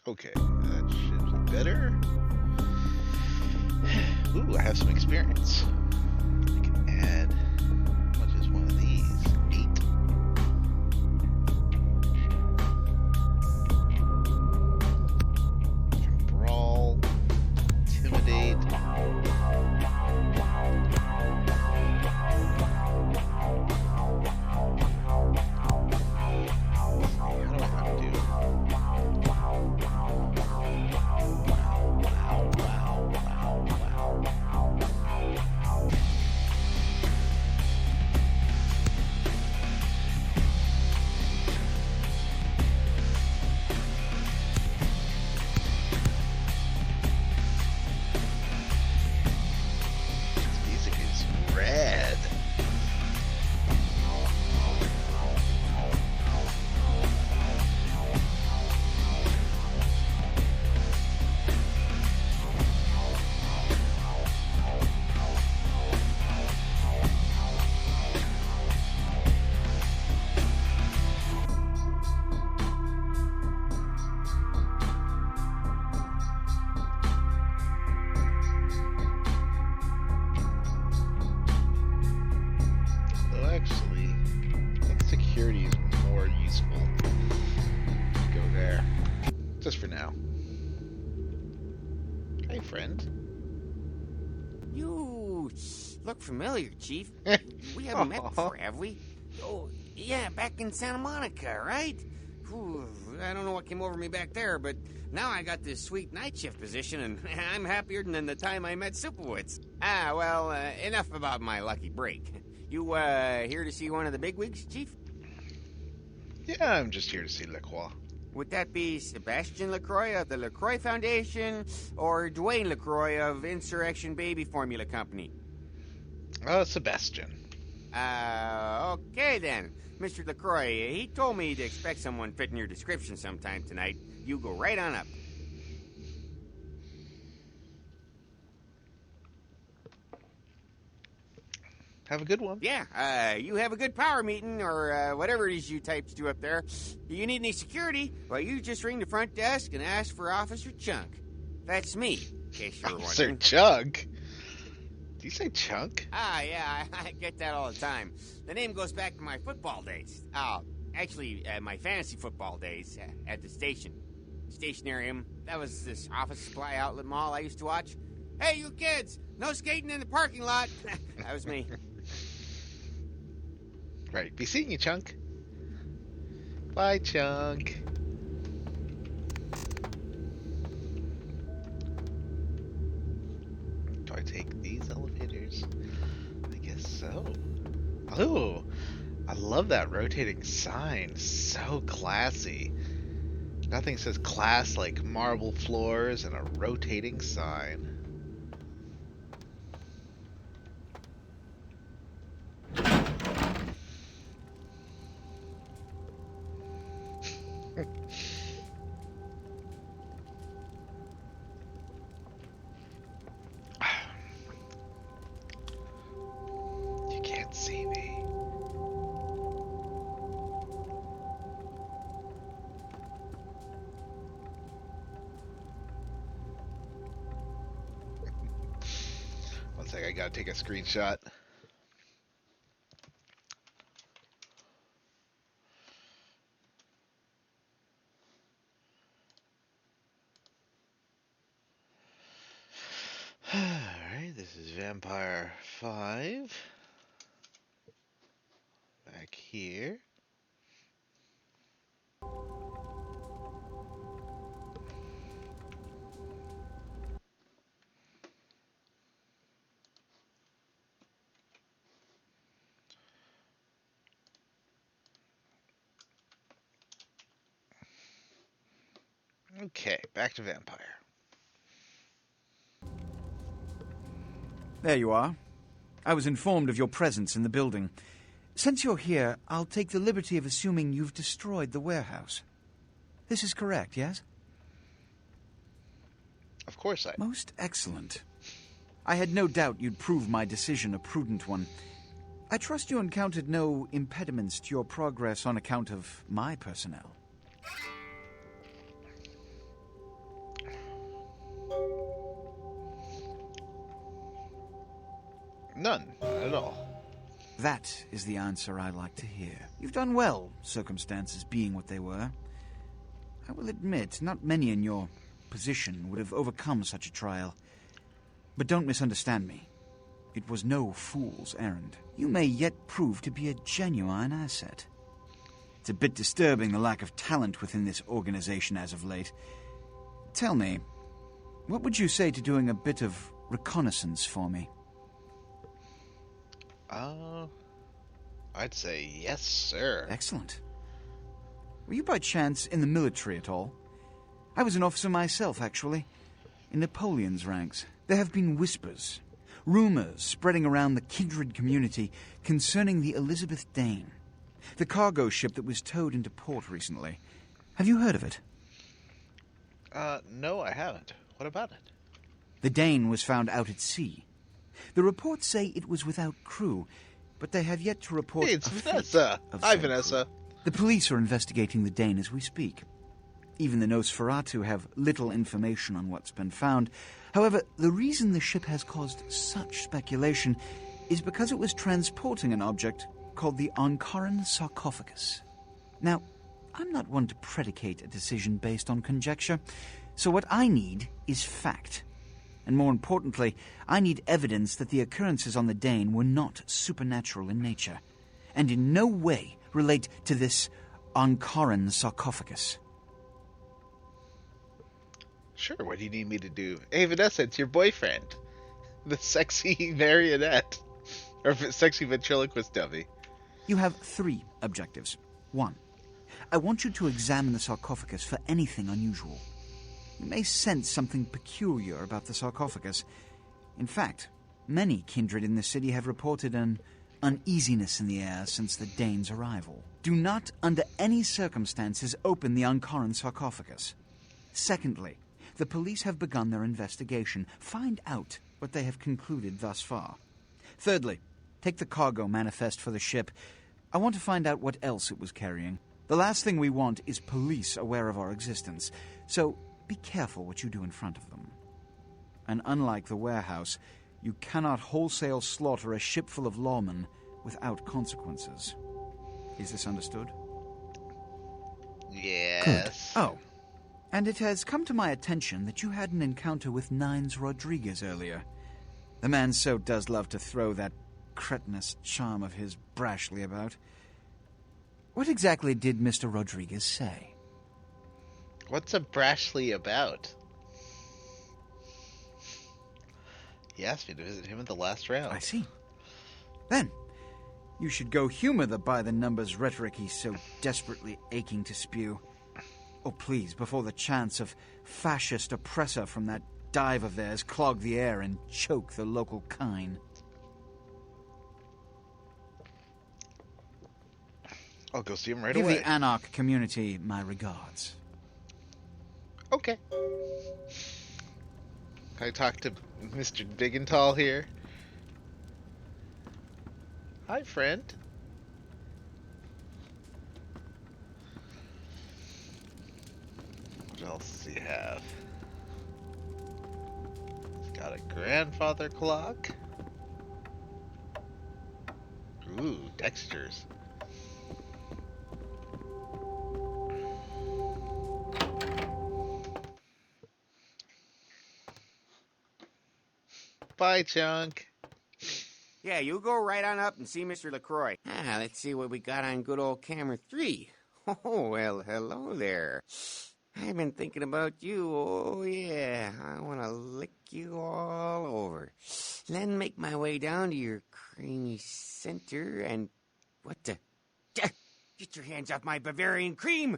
Okay, that should be better. Ooh, I have some experience. I can add. How much is one of these? 8. Brawl. Intimidate. Just for now. Hey, friend. You look familiar, Chief. We haven't met before, have we? Oh, yeah, back in Santa Monica, right? Whew, I don't know what came over me back there, but now I got this sweet night shift position, and I'm happier than the time I met Superwoods. Well, enough about my lucky break. You, here to see one of the bigwigs, Chief? Yeah, I'm just here to see LaCroix. Would that be Sebastian LaCroix of the LaCroix Foundation, or Dwayne LaCroix of Insurrection Baby Formula Company? Sebastian. Okay then. Mr. LaCroix, he told me to expect someone fitting your description sometime tonight. You go right on up. Have a good one. Yeah, you have a good power meeting, or whatever it is you types do up there. If you need any security, well, you just ring the front desk and ask for Officer Chunk. That's me, in case you're wondering. Officer Chunk? Do you say Chunk? Yeah, I get that all the time. The name goes back to my football days. Actually, my fantasy football days at the station. Stationarium. That was this office supply outlet mall I used to watch. Hey, you kids! No skating in the parking lot! That was me. Right. Be seeing you, Chunk. Bye, Chunk. Do I take these elevators? I guess so. Oh, I love that rotating sign. So classy. Nothing says class like marble floors and a rotating sign. You can't see me. One sec, I gotta take a screenshot. Alright, this is Vampire 5. Back here. Okay, back to Vampire. There you are. I was informed of your presence in the building. Since you're here, I'll take the liberty of assuming you've destroyed the warehouse. This is correct, yes? Of course I... Most excellent. I had no doubt you'd prove my decision a prudent one. I trust you encountered no impediments to your progress on account of my personnel. None. Not at all. That is the answer I like to hear. You've done well, circumstances being what they were. I will admit, not many in your position would have overcome such a trial. But don't misunderstand me. It was no fool's errand. You may yet prove to be a genuine asset. It's a bit disturbing, the lack of talent within this organization as of late. Tell me, what would you say to doing a bit of reconnaissance for me? I'd say yes, sir. Excellent. Were you by chance in the military at all? I was an officer myself, actually, in Napoleon's ranks. There have been whispers, rumors spreading around the kindred community concerning the Elizabeth Dane, the cargo ship that was towed into port recently. Have you heard of it? No, I haven't. What about it? The Dane was found out at sea. The reports say it was without crew, but they have yet to report Hey, it's a fate Vanessa. of Hi, said Vanessa. crew. The police are investigating the Dane as we speak. Even the Nosferatu have little information on what's been found. However, the reason the ship has caused such speculation is because it was transporting an object called the Ankaran sarcophagus. Now, I'm not one to predicate a decision based on conjecture, so what I need is fact. And more importantly, I need evidence that the occurrences on the Dane were not supernatural in nature, and in no way relate to this Ankaran sarcophagus. Sure, what do you need me to do? Hey, Vanessa, it's your boyfriend. The sexy marionette. Or sexy ventriloquist dummy. You have 3 objectives. 1. I want you to examine the sarcophagus for anything unusual. You may sense something peculiar about the sarcophagus. In fact, many kindred in the city have reported an uneasiness in the air since the Dane's arrival. Do not, under any circumstances, open the Ankaran sarcophagus. Secondly, the police have begun their investigation. Find out what they have concluded thus far. Thirdly, take the cargo manifest for the ship. I want to find out what else it was carrying. The last thing we want is police aware of our existence, so be careful what you do in front of them. And unlike the warehouse, you cannot wholesale slaughter a ship full of lawmen without consequences. Is this understood? Yes. Good. Oh, and it has come to my attention that you had an encounter with Nines Rodriguez earlier. The man so does love to throw that cretinous charm of his brashly about. What exactly did Mr. Rodriguez say? What's a brashly about? He asked me to visit him in the last round. I see. Then, you should go humor the by-the-numbers rhetoric he's so desperately aching to spew. Oh, please, before the chance of fascist oppressor from that dive of theirs clog the air and choke the local kine. I'll go see him right Give away. the Anarch community my regards. Okay. Can I talk to Mr. Big and Tall here? Hi, friend. What else does he have? He's got a grandfather clock. Ooh, Dexter's. Bye, Chunk. Yeah, you go right on up and see Mr. LaCroix. Let's see what we got on good old camera 3. Oh, well, hello there. I've been thinking about you. Oh, yeah. I want to lick you all over. Then make my way down to your creamy center and... What the... Get your hands off my Bavarian cream!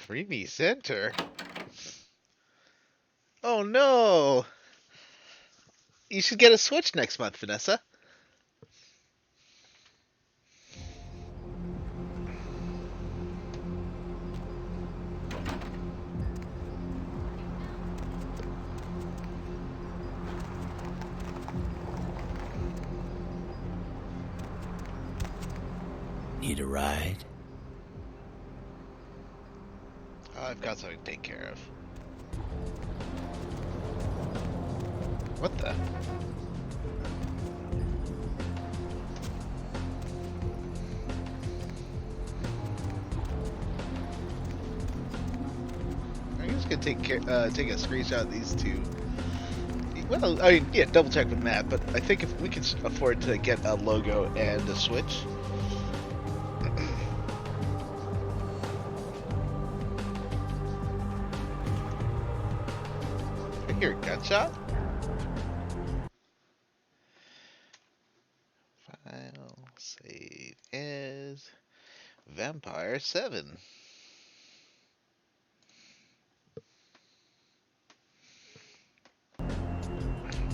Creamy center? Oh, no! You should get a Switch next month, Vanessa. Need a ride? I've got something to take care of. What the? I'm just gonna take a screenshot of these two. Well, I mean, yeah, double check with Matt, but I think if we can afford to get a logo and a switch. I hear a gunshot. File save as Vampire 7.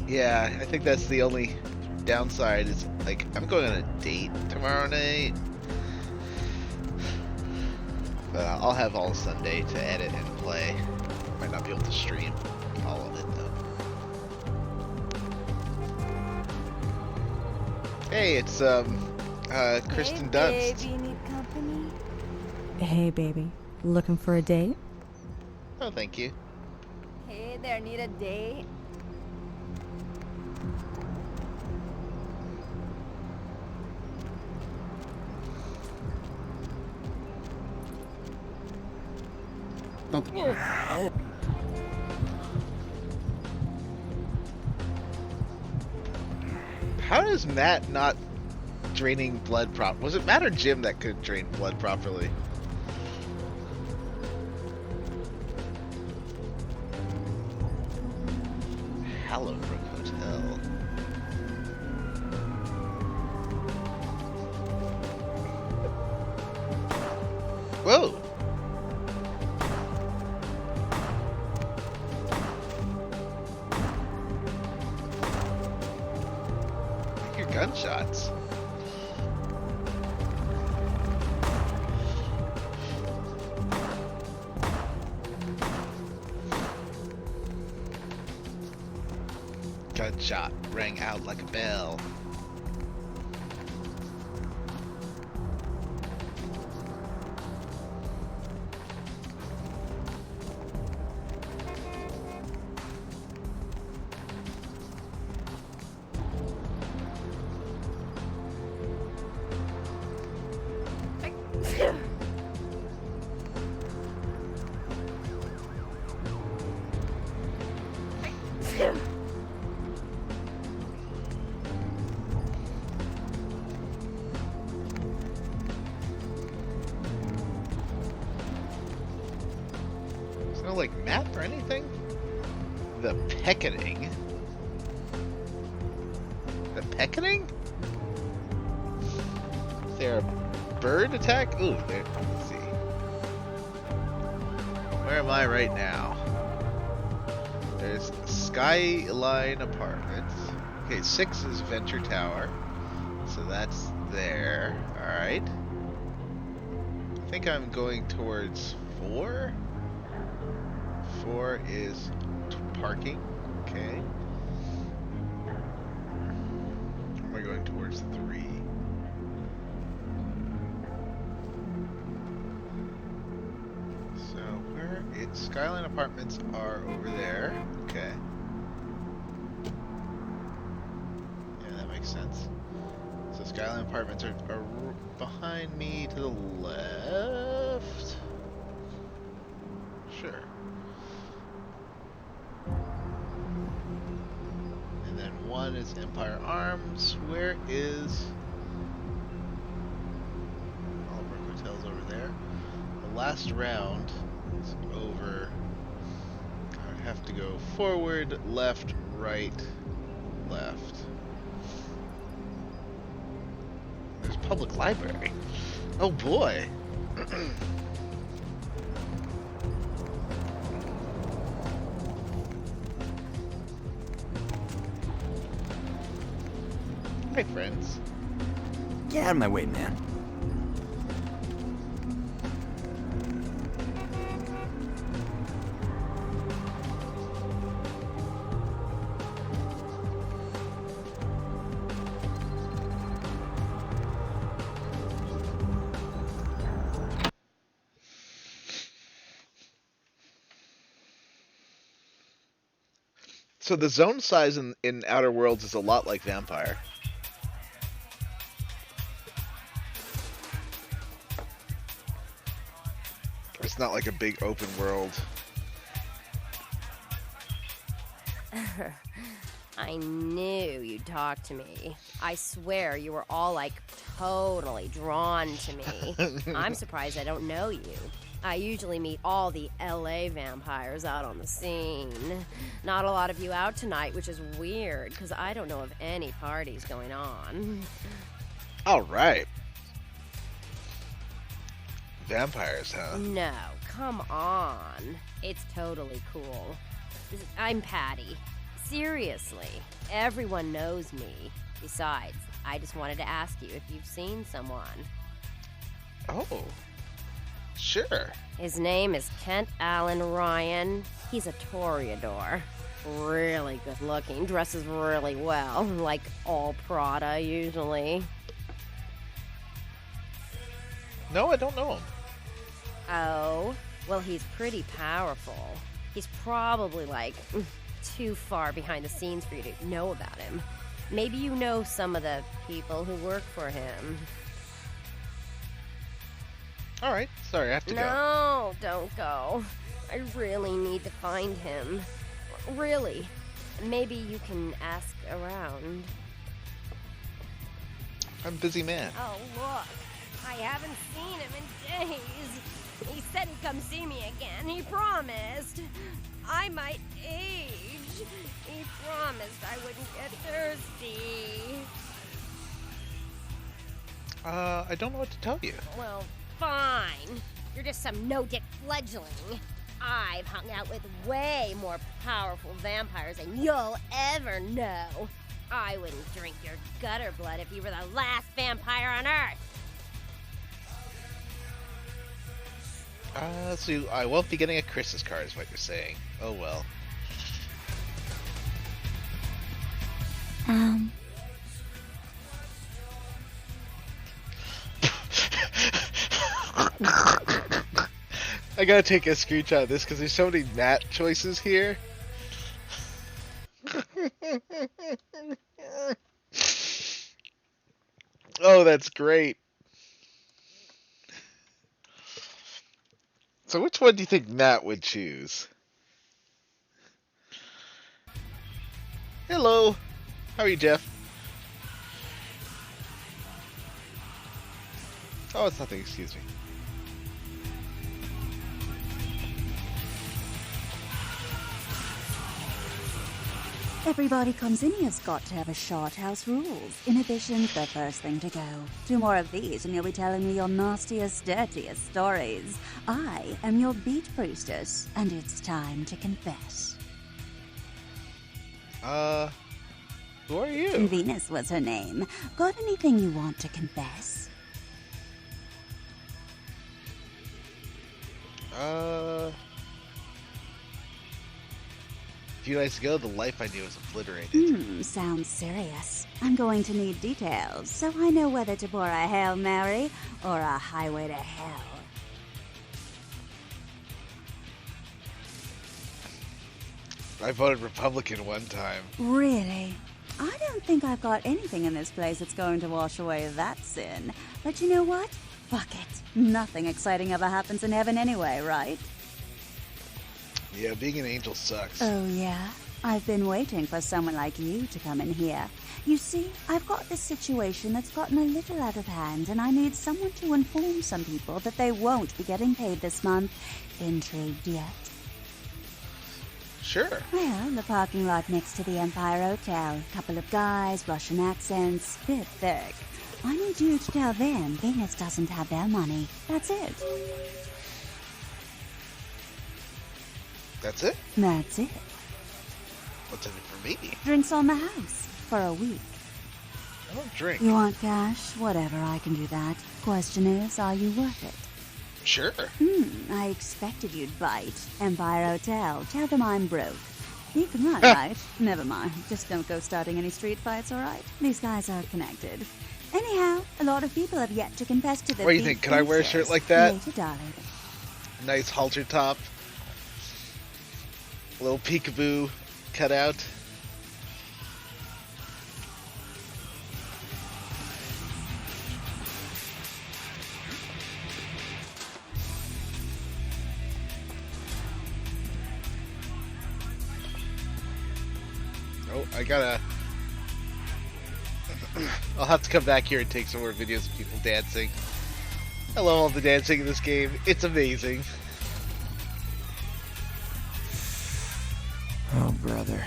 Yeah, I think that's the only downside is, like, I'm going on a date tomorrow night. But I'll have all Sunday to edit and play. Might not be able to stream all of it, though. Hey, it's, Kristen Dunst. Baby, need company? Hey, baby. Looking for a date? Oh, thank you. Hey there, need a date? How does Matt not draining blood was it Matt or Jim that could drain blood properly? Hallowbrook Hotel. Whoa! I hear gunshots. Gunshot rang out like a bell. Is there like map or anything? The pecketing. The pecketing? Is there a bird attack? Ooh, there. Let's see. Where am I right now? There's Skyline Apartments. Okay, 6 is Venture Tower. So that's there. Alright. I think I'm going towards 4. 4 is parking. Okay. Or am I going towards 3? So where it's Skyline Apartments are over there. Okay. Yeah, that makes sense. So Skyline Apartments are behind me to the left. Sure. And then 1 is Empire Arms. Where is Hallowbrook Hotel's over there. The last round is over. I would have to go forward, left, right, left. There's public library. Oh boy. Hi, friends. Get out of my way, man. So the zone size in Outer Worlds is a lot like Vampire. It's not like a big open world. I knew you'd talk to me. I swear you were all like totally drawn to me. I'm surprised I don't know you. I usually meet all the LA vampires out on the scene. Not a lot of you out tonight, which is weird because I don't know of any parties going on. All right. Vampires, huh? No, come on. It's totally cool. I'm Patty. Seriously, everyone knows me. Besides, I just wanted to ask you if you've seen someone. Oh, sure. His name is Kent Allen Ryan. He's a Toreador. Really good looking, dresses really well, like all Prada usually. No, I don't know him. Oh, well, he's pretty powerful. He's probably like too far behind the scenes for you to know about him. Maybe you know some of the people who work for him. All right, sorry, I have to go. No, don't go. I really need to find him. Really. Maybe you can ask around. I'm a busy man. Oh, look. I haven't seen him in days. He said he'd come see me again. He promised. I might age. He promised I wouldn't get thirsty. I don't know what to tell you. Well, fine. You're just some no-dick fledgling. I've hung out with way more powerful vampires than you'll ever know. I wouldn't drink your gutter blood if you were the last vampire on Earth. So I won't be getting a Christmas card is what you're saying. Oh well. I gotta take a screenshot of this because there's so many Nat choices here. Oh, that's great. So which one do you think Nat would choose? Hello. How are you, Jeff? Oh, it's nothing, excuse me. Everybody comes in here's got to have a short house rules. Inhibition's the first thing to go. 2 more of these and you'll be telling me your nastiest, dirtiest stories. I am your beat priestess, and it's time to confess. Who are you? Venus was her name. Got anything you want to confess? A few nights ago, the life I knew was obliterated. Sounds serious. I'm going to need details, so I know whether to pour a Hail Mary or a highway to hell. I voted Republican one time. Really? I don't think I've got anything in this place that's going to wash away that sin. But you know what? Fuck it. Nothing exciting ever happens in heaven anyway, right? Yeah, being an angel sucks. Oh, yeah? I've been waiting for someone like you to come in here. You see, I've got this situation that's gotten a little out of hand, and I need someone to inform some people that they won't be getting paid this month. Intrigued yet? Sure. Well, the parking lot next to the Empire Hotel. Couple of guys, Russian accents, bit thick. I need you to tell them Venus doesn't have their money. That's it. That's it? That's it. What's in it for me? Drinks on the house for a week. I don't drink. You want cash? Whatever, I can do that. Question is, are you worth it? Sure. I expected you'd bite. Empire Hotel. Tell them I'm broke. You can run, right? Never mind. Just don't go starting any street fights, all right? These guys are connected. Anyhow, a lot of people have yet to confess to the What do you think? Can I wear a shirt like that? Later, darling. Nice halter top. A little peekaboo cut out. I gotta... I'll have to come back here and take some more videos of people dancing. I love all the dancing in this game. It's amazing. Oh, brother.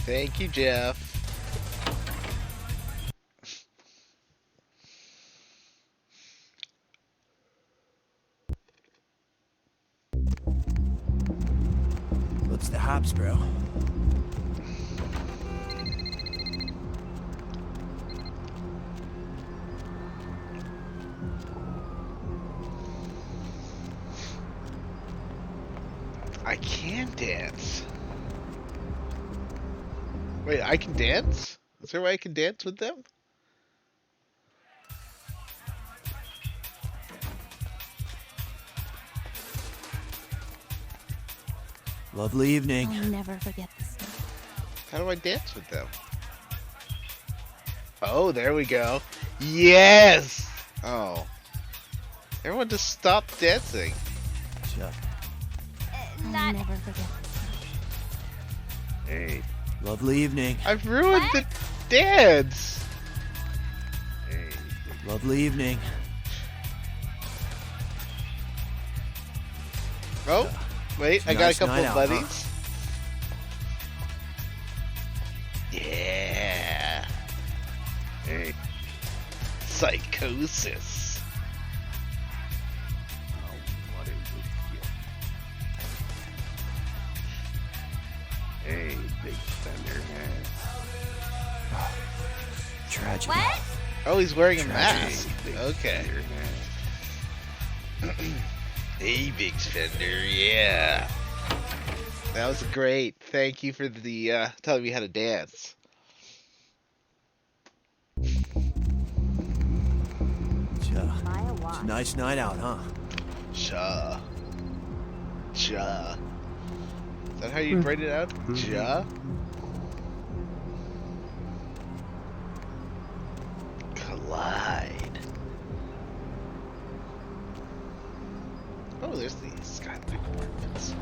Thank you, Jeff. What's the hops, bro? I can dance. Wait, I can dance? Is there a way I can dance with them? Lovely evening. I'll never forget this day. How do I dance with them? Oh, there we go. Yes! Oh. Everyone just stop dancing. Chuck. I'll never forget this day. Hey. Lovely evening. I've ruined the dance! Hey. Lovely evening. Oh, wait, I got a Nice couple night of out, buddies. Yeah. Hey. Psychosis. What is it? Hey, big fender. Tragedy. What? Oh, he's wearing a Tragedy, mask. big Okay. fender. Hey, Big Spender, yeah. That was great. Thank you for the telling me how to dance. It's a nice night out, huh? Cha. Cha. Is that how you write it out? Cha? Collide. Oh, there's the skyline apartments.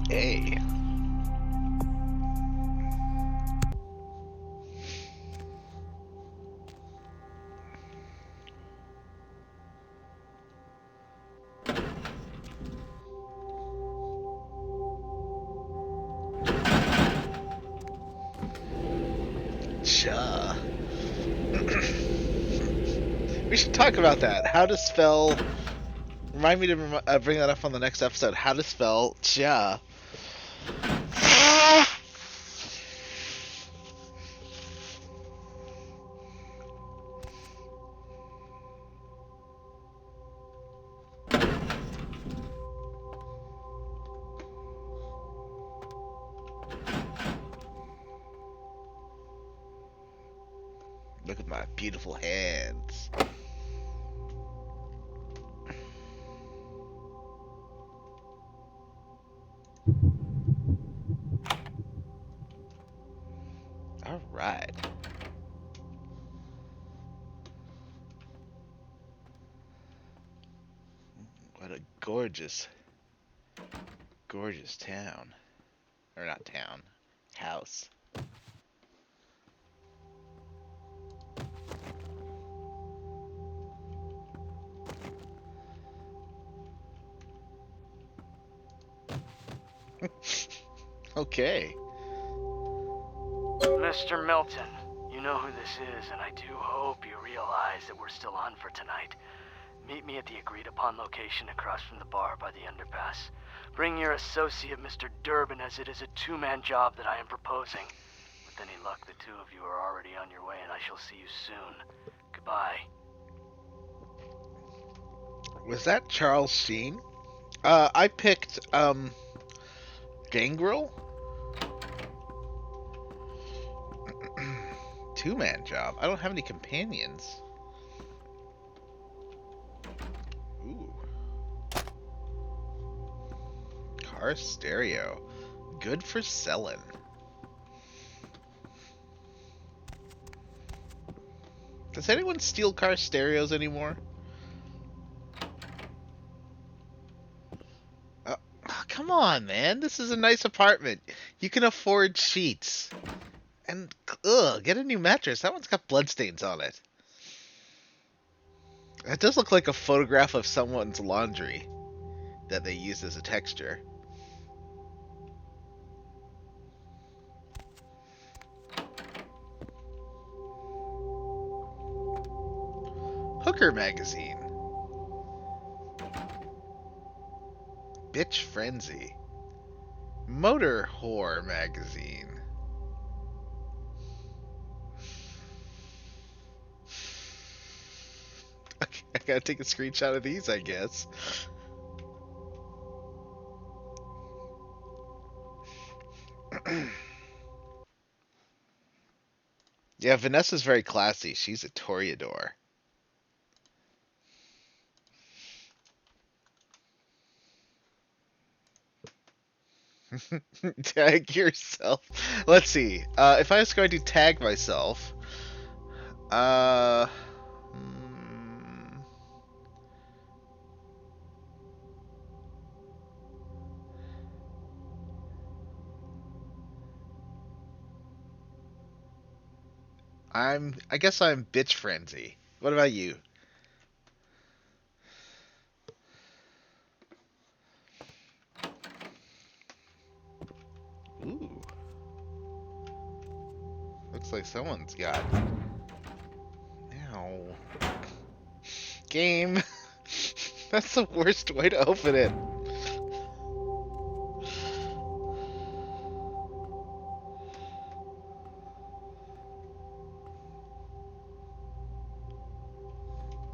A. Cha. We should talk about that. How to spell. Remind me to bring that up on the next episode. How to spell cha. Look at my beautiful hands. All right. What a gorgeous, gorgeous town. Or not town, house. Okay. Mr. Milton, you know who this is, and I do hope you realize that we're still on for tonight. Meet me at the agreed-upon location across from the bar by the underpass. Bring your associate, Mr. Durbin, as it is a two-man job that I am proposing. With any luck, the two of you are already on your way, and I shall see you soon. Goodbye. Was that Charles Sheen? I picked Gangrel. Two-man job. I don't have any companions. Ooh. Car stereo. Good for selling. Does anyone steal car stereos anymore? Come on, man. This is a nice apartment. You can afford sheets. And, get a new mattress. That one's got bloodstains on it. That does look like a photograph of someone's laundry that they used as a texture. Hooker magazine. Bitch Frenzy. Motor Whore magazine. Okay, I gotta take a screenshot of these, I guess. Yeah, Vanessa's very classy. She's a Toreador. Tag yourself. Let's see. If I was going to tag myself, uh, hmm, I guess I'm bitch frenzy. What about you? Ooh, looks like someone's got. Ow. Game. That's the worst way to open it.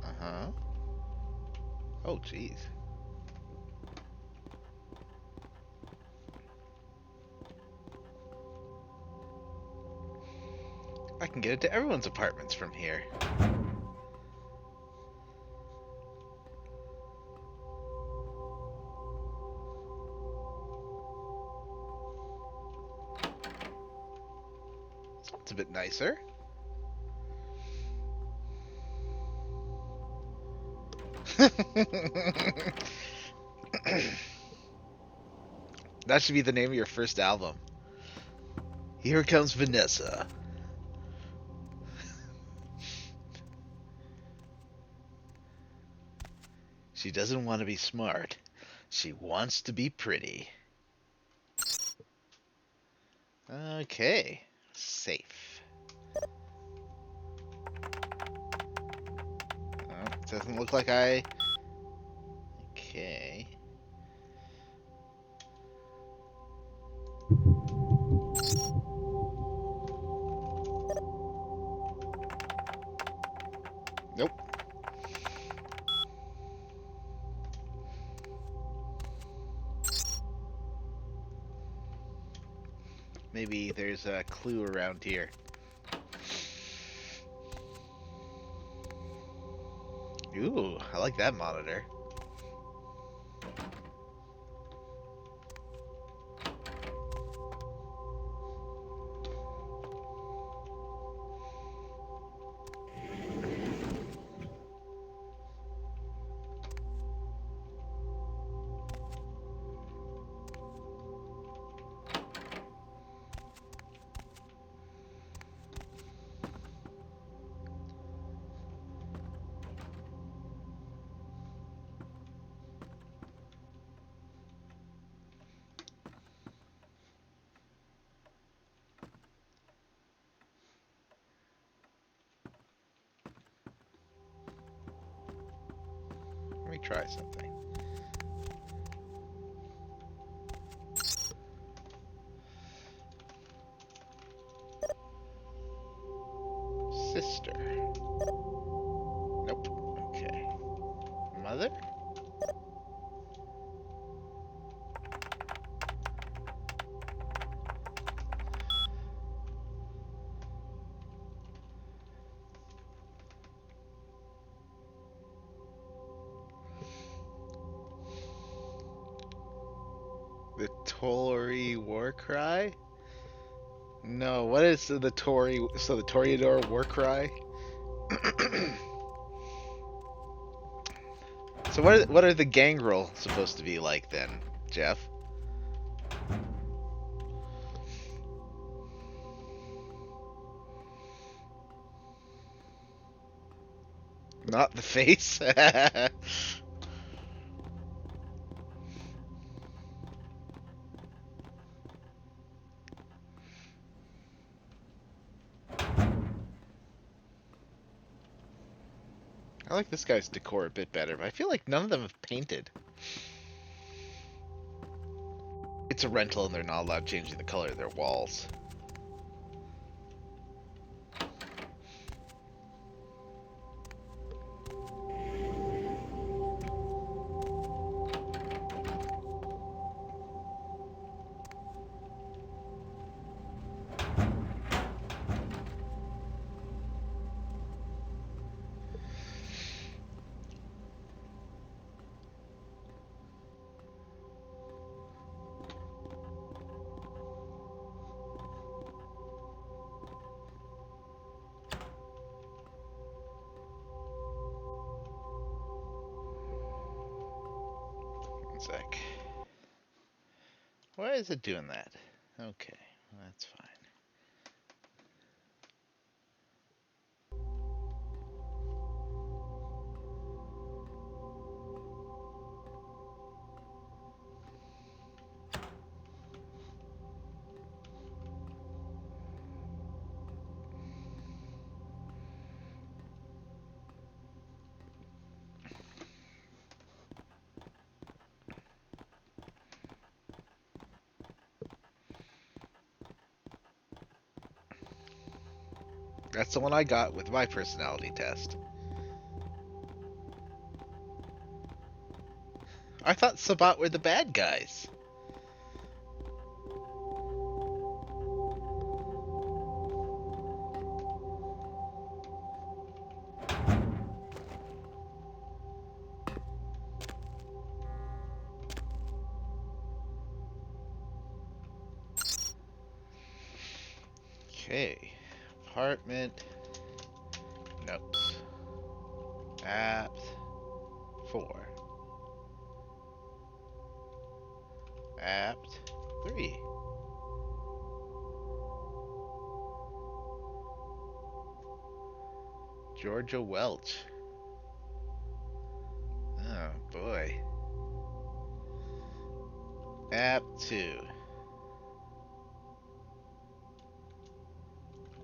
Uh-huh. Oh, jeez. I can get into everyone's apartments from here. It's a bit nicer. That should be the name of your first album. Here comes Vanessa. She doesn't want to be smart. She wants to be pretty. Okay. Safe. Oh, it doesn't look like I... Okay. Nope. Maybe there's a clue around here. Ooh, I like that monitor. Let me try something. Sister. Nope. Okay. Mother? The Tory war cry? No, what is the Tory? So the Toreador war cry? So what are the gangrel supposed to be like then, Jeff? Not the face? I like this guy's decor a bit better, but I feel like none of them have painted. It's a rental and they're not allowed changing the color of their walls. One sec. Why is it doing that? Okay, that's fine. That's the one I got with my personality test. I thought Sabat were the bad guys. Okay. Apartment. Notes. Apt. 4. Apt. 3. Georgia Welch. Oh boy. Apt 2.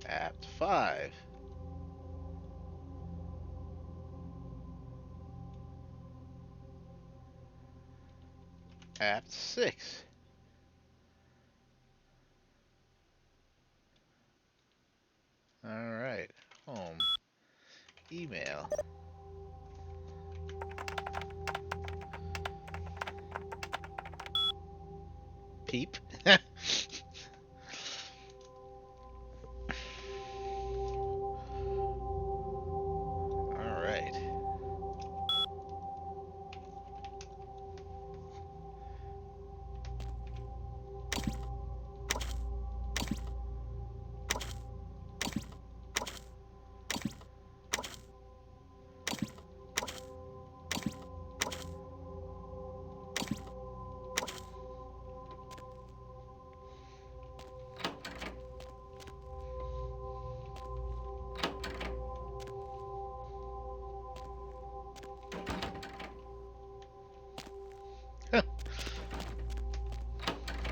Apt 5. Apt 6. Alright. Home. Email. Peep. Alright.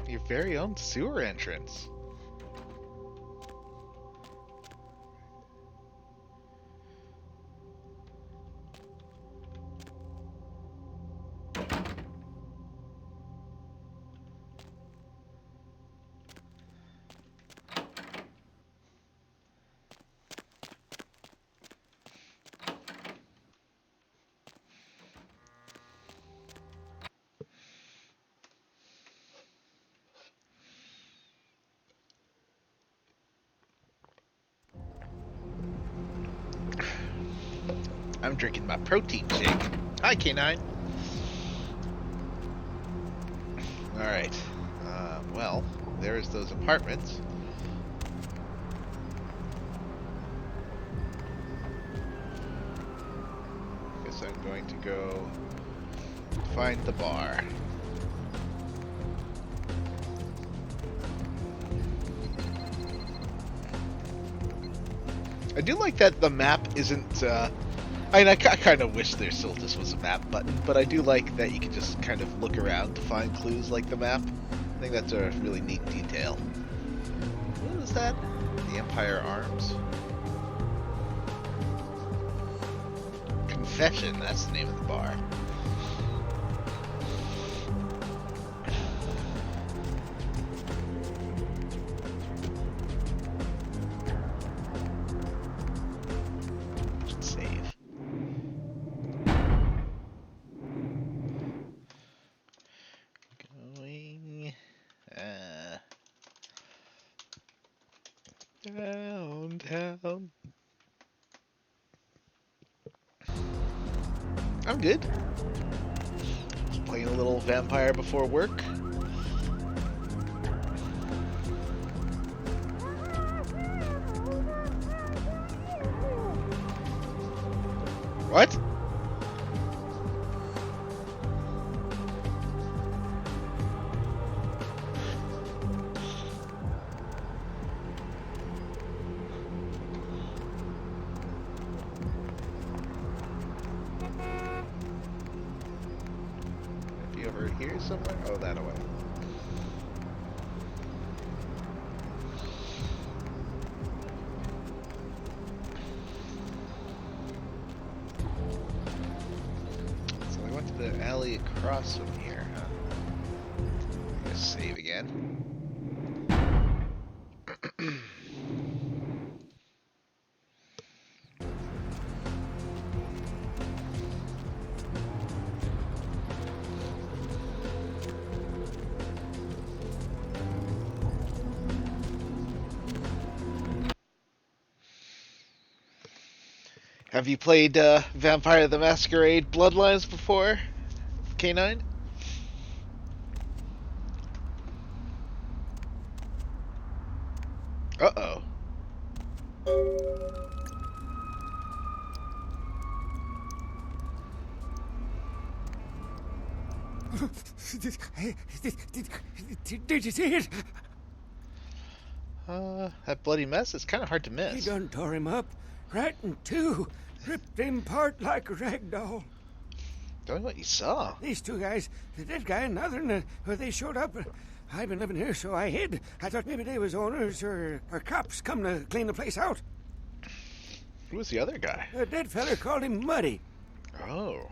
Your very own sewer entrance. I'm drinking my protein shake. Hi, K9. Alright. Well, there's those apartments. Guess I'm going to go find the bar. I do like that the map isn't, I mean, I kind of wish there still just was a map button, but I do like that you can just kind of look around to find clues like the map. I think that's a really neat detail. What is that? The Empire Arms? Confession, that's the name of the bar. Save. Going downtown. I'm good. Playing a little vampire before work. What? Be over here somewhere? Oh, that away. So I went to the alley across from here, huh? I'm gonna save again. Have you played Vampire the Masquerade Bloodlines before, K9? Uh-oh. Did you see it? That bloody mess is kind of hard to miss. He done tore him up, right in two, ripped him apart like a rag doll. Tell me what you saw. These two guys, the dead guy and the other, they showed up. I've been living here, so I hid. I thought maybe they was owners or cops come to clean the place out. Who was the other guy? A dead fella called him Muddy. Oh.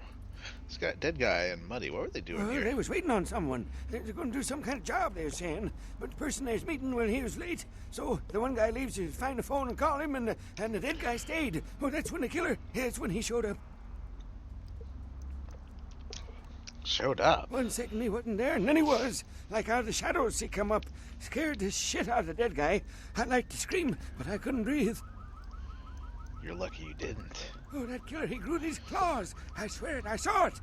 This guy, dead guy and Muddy, what were they doing here? They was waiting on someone. They were going to do some kind of job, they were saying. But the person they was meeting, well, he was late. So the one guy leaves to find the phone and call him, and the dead guy stayed. Oh, that's when the killer, that's when he showed up. Showed up? 1 second he wasn't there, and then he was. Like out of the shadows he come up. Scared the shit out of the dead guy. I'd like to scream, but I couldn't breathe. You're lucky you didn't. Oh, that killer, he grew these claws. I swear it, I saw it.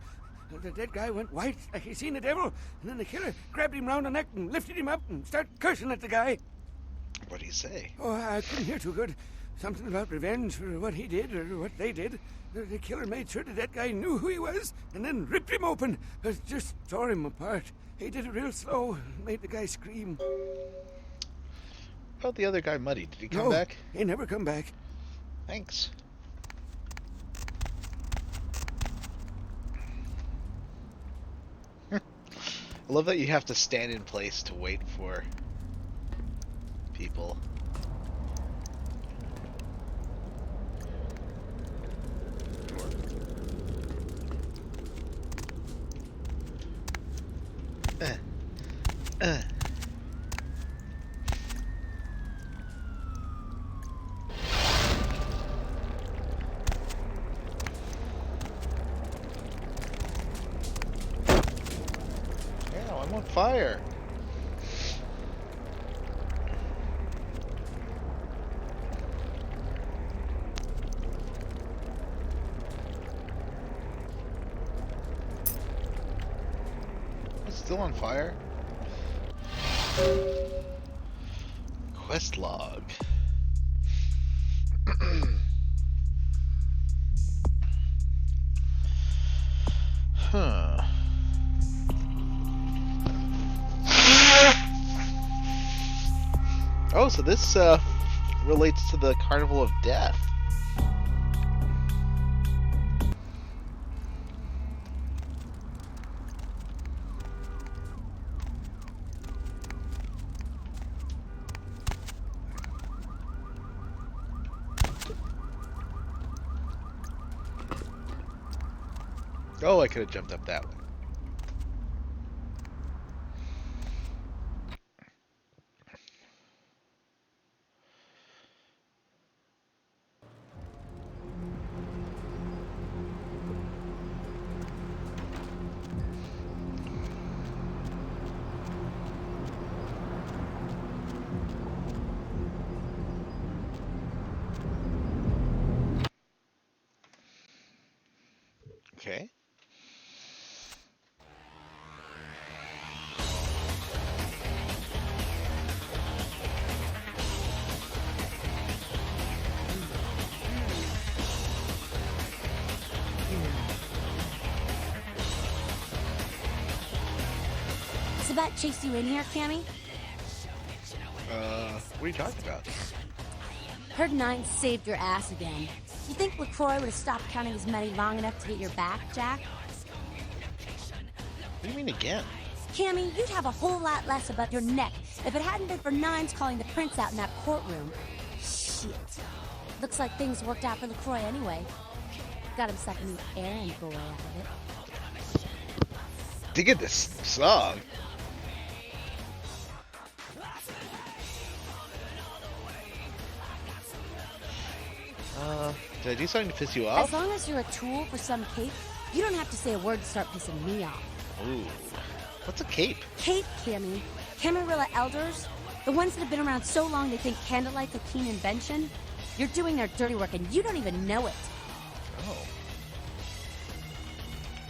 The dead guy went white like he seen the devil, and then the killer grabbed him round the neck and lifted him up and started cursing at the guy. What'd he say? Oh, I couldn't hear too good. Something about revenge for what he did or what they did. The killer made sure the dead guy knew who he was and then ripped him open. Just tore him apart. He did it real slow, made the guy scream. About the other guy, Muddy, did he come back? He never come back. Thanks. I love that you have to stand in place to wait for people. Yeah, I'm on fire. It's still on fire. Quest log. Huh. Oh, so this relates to the Carnival of Death. Oh, I could have jumped up that way. Okay. Sabat chased you in here, Cammy? What are you talking about? Heard Nine saved your ass again. You think LaCroix would have stopped counting his money long enough to get your back, Jack? What do you mean again? Cammy, you'd have a whole lot less about your neck if it hadn't been for Nines calling the prince out in that courtroom. Shit. Looks like things worked out for LaCroix anyway. Got himself a new errand boy out of it. Digging this song. Did I do something to piss you off? As long as you're a tool for some cape, you don't have to say a word to start pissing me off. Ooh. What's a cape? Cape, Cammy. Camarilla elders? The ones that have been around so long they think candlelight's a keen invention? You're doing their dirty work and you don't even know it. Oh.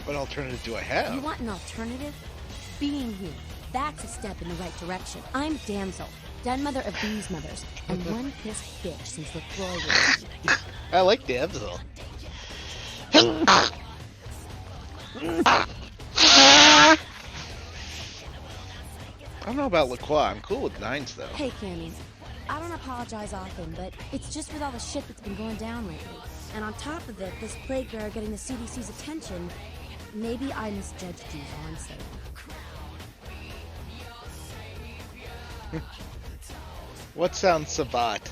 What alternative do I have? You want an alternative? Being here. That's a step in the right direction. I'm Damsel, den mother of these mothers, and one pissed bitch since LaCroix was... I like Damsel. I don't know about LaCroix. I'm cool with Nines, though. Hey, Cammy. I don't apologize often, but it's just with all the shit that's been going down lately. And on top of it, this plague bearer getting the CDC's attention, maybe I misjudged you onset. What sounds Sabat?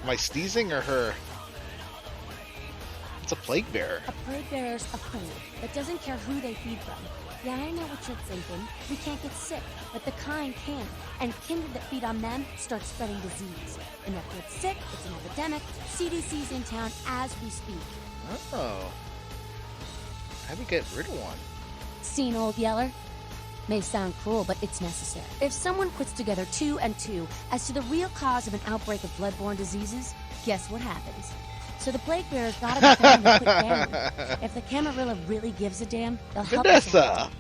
Am I sneezing or her? It's a plague bearer. A plague bearer's a fool that doesn't care who they feed from. Yeah, I know what you're thinking. We can't get sick, but the kind can. And kindred that feed on them start spreading disease. Enough get sick, it's an epidemic. CDC's in town as we speak. Oh. How do you get rid of one? Seen Old Yeller? May sound cruel, but it's necessary. If someone puts together 2 and 2 as to the real cause of an outbreak of bloodborne diseases, guess what happens? So the plague bearer's gotta be found and quit gambling. If the Camarilla really gives a damn, they'll help us out.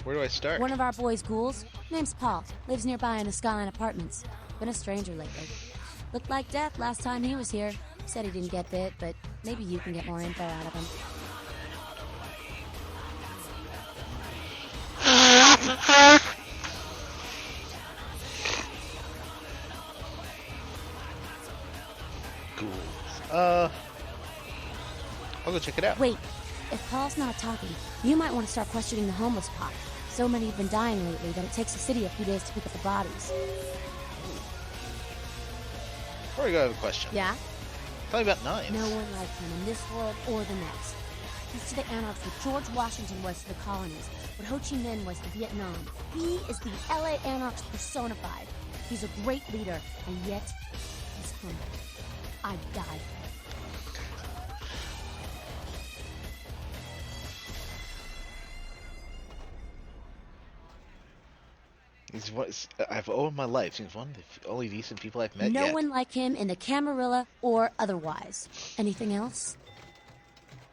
Where do I start? One of our boys' ghouls, name's Paul, lives nearby in the Skyline Apartments. Been a stranger lately. Looked like death last time he was here. Said he didn't get bit, but maybe you can get more info out of him. Ghouls. I'll go check it out. Wait, if Paul's not talking, you might want to start questioning the homeless pot. So many have been dying lately that it takes the city a few days to pick up the bodies. Before we go, I have a question. Yeah? Tell me about Nines. No one like him in this world or the next. He's to the anarchs what George Washington was to the colonies, what Ho Chi Minh was to Vietnam. He is the LA anarchs personified. He's a great leader, and yet he's humble. I'd die for him. I've owed my life. He's one of the only decent people I've met No yet. one like him in the Camarilla or otherwise. Anything else?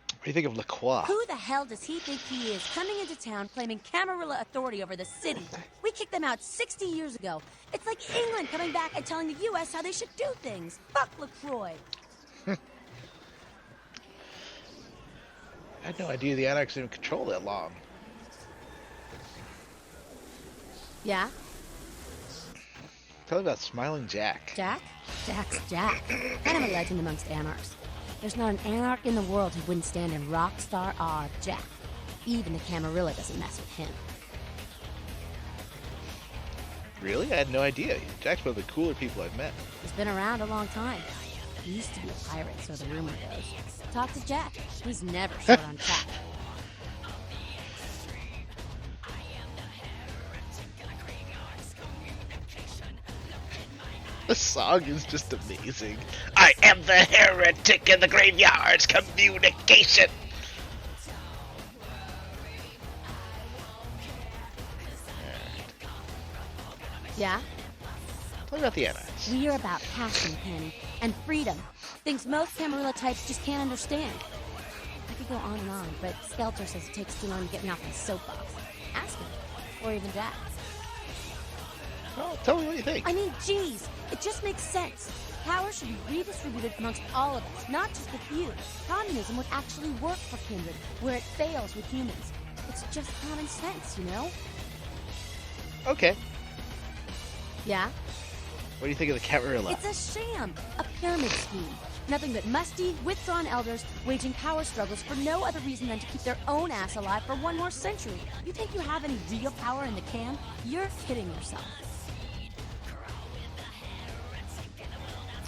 What do you think of LaCroix? Who the hell does he think he is, coming into town claiming Camarilla authority over the city? We kicked them out 60 years ago. It's like England coming back and telling the U.S. how they should do things. Fuck LaCroix. I had no idea the Anarchs didn't control that long. Yeah? Tell me about Smiling Jack. Jack? Jack's Jack. Kind of a legend amongst Anarchs. There's not an Anarch in the world who wouldn't stand in rock star awe of Jack. Even the Camarilla doesn't mess with him. Really? I had no idea. Jack's one of the cooler people I've met. He's been around a long time. He used to be a pirate, so the rumor goes. Talk to Jack. He's never short on track. The song is just amazing. I am the heretic in the graveyard's communication. Yeah? Tell me about the Anarchs. We're about passion, Penny, and freedom. Things most Camarilla types just can't understand. I could go on and on, but Skelter says it takes too long to get me off my soapbox. Ask him. Or even Jack. Well, tell me what you think. I mean, geez, it just makes sense. Power should be redistributed amongst all of us, not just the few. Communism would actually work for Kindred, where it fails with humans. It's just common sense, you know? Okay. Yeah? What do you think of the Camarilla? It's a sham, a pyramid scheme. Nothing but musty, withdrawn elders waging power struggles for no other reason than to keep their own ass alive for one more century. You think you have any real power in the can? You're kidding yourself.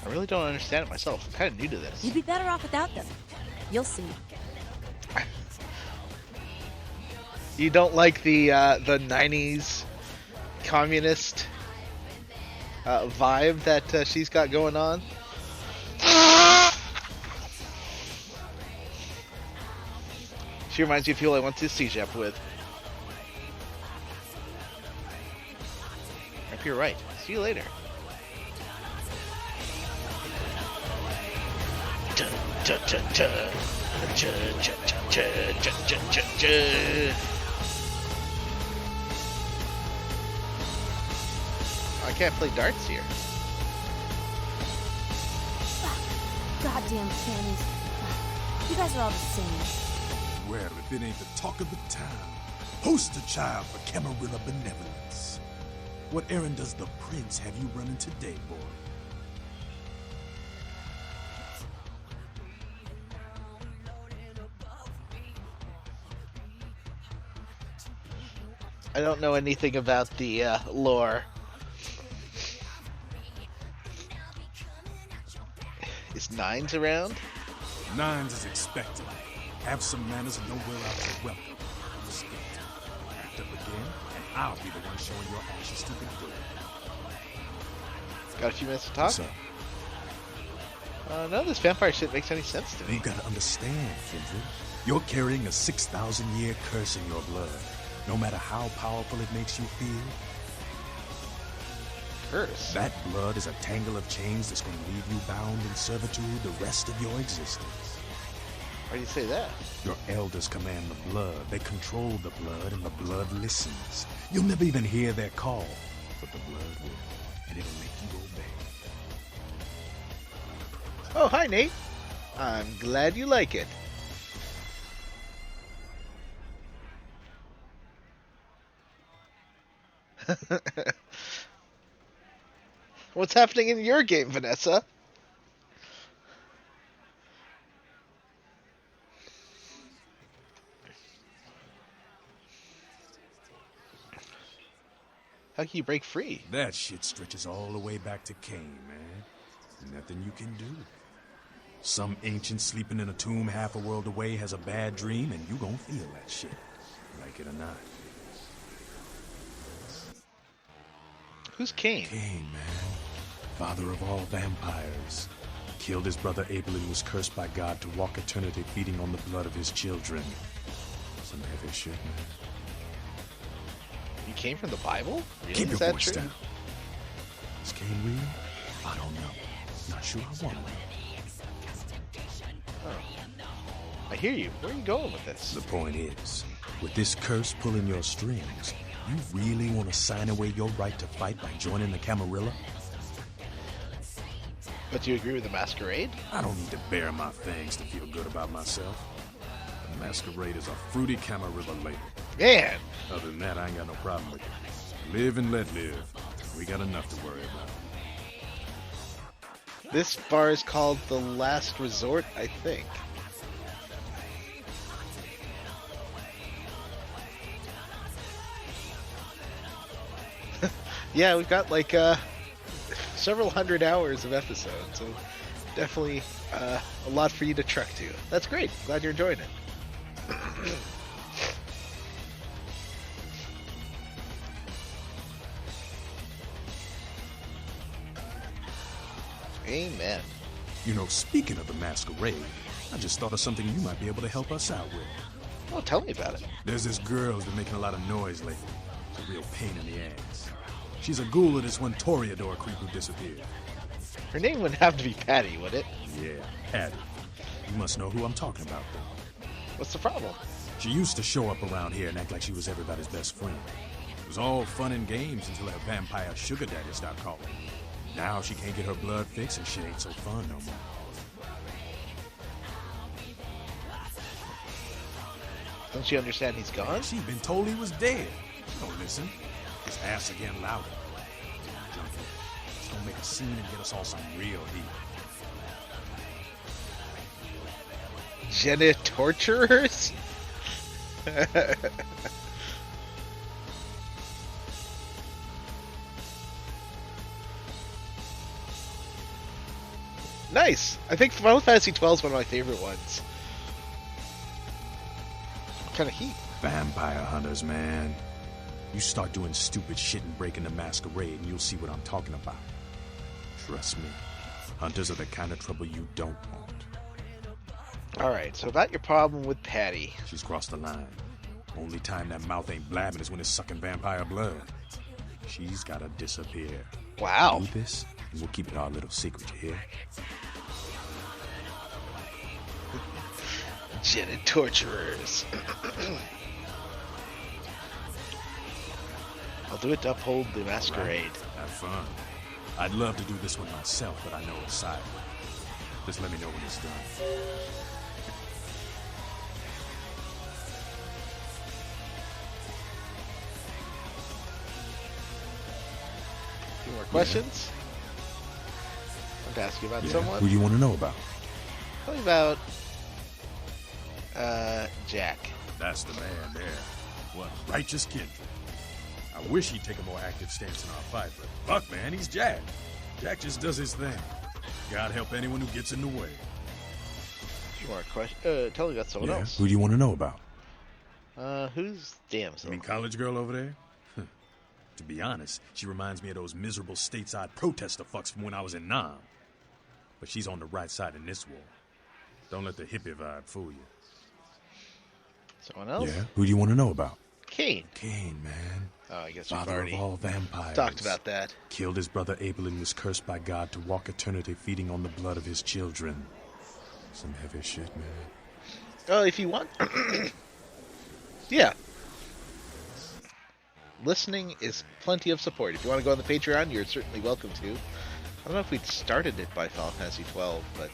I really don't understand it myself. I'm kind of new to this. You'd be better off without them. You'll see. You don't like the 90s communist vibe that she's got going on? She reminds me of people I went to CJEP with. I hope you're right. See you later. I can't play darts here. Goddamn cannies. You guys are all the same. Well, if it ain't the talk of the town, poster child for Camarilla benevolence. What errand does the prince have you running today, boy? I don't know anything about the lore. Is Nines around? Nines is expected. Have some manners and don't wear out your welcome. Respect. Act up again, and I'll be the one showing your ashes to the door. Got a few minutes to talk? What's up? None of this vampire shit makes any sense to me. You gotta understand, Kindred. You're carrying a 6,000-year curse in your blood. No matter how powerful it makes you feel, Curse? that blood is a tangle of chains that's going to leave you bound in servitude the rest of your existence. Why do you say that? Your elders command the blood. They control the blood, and the blood listens. You'll never even hear their call, but the blood will, and it'll make you obey. Oh, hi, Nate. I'm glad you like it. What's happening in your game, Vanessa? How can you break free? That shit stretches all the way back to Cain, man. Nothing you can do. Some ancient sleeping in a tomb half a world away has a bad dream, and you gon' feel that shit, like it or not. Who's Cain? Cain, man. Father of all vampires. Killed his brother Abel and was cursed by God to walk eternity feeding on the blood of his children. Some heavy shit, man. You came from the Bible? Really? Keep Is your that voice true? down. Is Kane real? I don't know. Not sure I want to know. I hear you. Where are you going with this? The point is, with this curse pulling your strings, you really want to sign away your right to fight by joining the Camarilla? But do you agree with the Masquerade? I don't need to bare my fangs to feel good about myself. The Masquerade is a fruity Camarilla label. Man! Other than that, I ain't got no problem with it. Live and let live. We got enough to worry about. This bar is called The Last Resort, I think. Yeah, we've got like several hundred hours of episodes, so definitely a lot for you to trek to. That's great. Glad you're enjoying it. Amen. You know, speaking of the Masquerade, I just thought of something you might be able to help us out with. Oh, tell me about it. There's this girl who's been making a lot of noise lately. It's a real pain in the ass. She's a ghoul of this one Toreador creep who disappeared. Her name wouldn't have to be Patty, would it? Yeah, Patty. You must know who I'm talking about, though. What's the problem? She used to show up around here and act like she was everybody's best friend. It was all fun and games until her vampire sugar daddy stopped calling. Now she can't get her blood fixed and shit ain't so fun no more. Don't you understand he's gone? She's been told he was dead. She don't listen. His ass again louder. Junkie. It's gonna make a scene and get us all some real heat. Jenna torturers? Nice! I think Final Fantasy XII is one of my favorite ones. What kind of heat? Vampire hunters, man. You start doing stupid shit and breaking the Masquerade and you'll see what I'm talking about. Trust me. Hunters are the kind of trouble you don't want. Alright, so about your problem with Patty. She's crossed the line. Only time that mouth ain't blabbing is when it's sucking vampire blood. She's gotta disappear. Wow. Do this, and we'll keep it our little secret, you hear? Jenna torturers. I'll do it to uphold the Masquerade. Right. Have fun. I'd love to do this one myself, but I know it's silent. Just let me know when it's done. Any more questions? I want to ask you about someone. Who do you want to know about? Tell me about Jack. That's the man there. What righteous kindred. I wish he'd take a more active stance in our fight, but fuck, man, he's Jack. Jack just does his thing. God help anyone who gets in the way. Few more questions. Tell me about someone else. Who do you want to know about? Who's Damsel? You mean college girl over there? To be honest, she reminds me of those miserable stateside protester fucks from when I was in Nam. But she's on the right side in this war. Don't let the hippie vibe fool you. Someone else? Yeah? Who do you want to know about? Kane. Kane, man. Oh, I guess we've Father already of all vampires. talked about that. Killed his brother Abel and was cursed by God to walk eternity feeding on the blood of his children. Some heavy shit, man. Oh, if you want... yeah. Listening is plenty of support. If you want to go on the Patreon, you're certainly welcome to. I don't know if we'd started it by Final Fantasy XII, but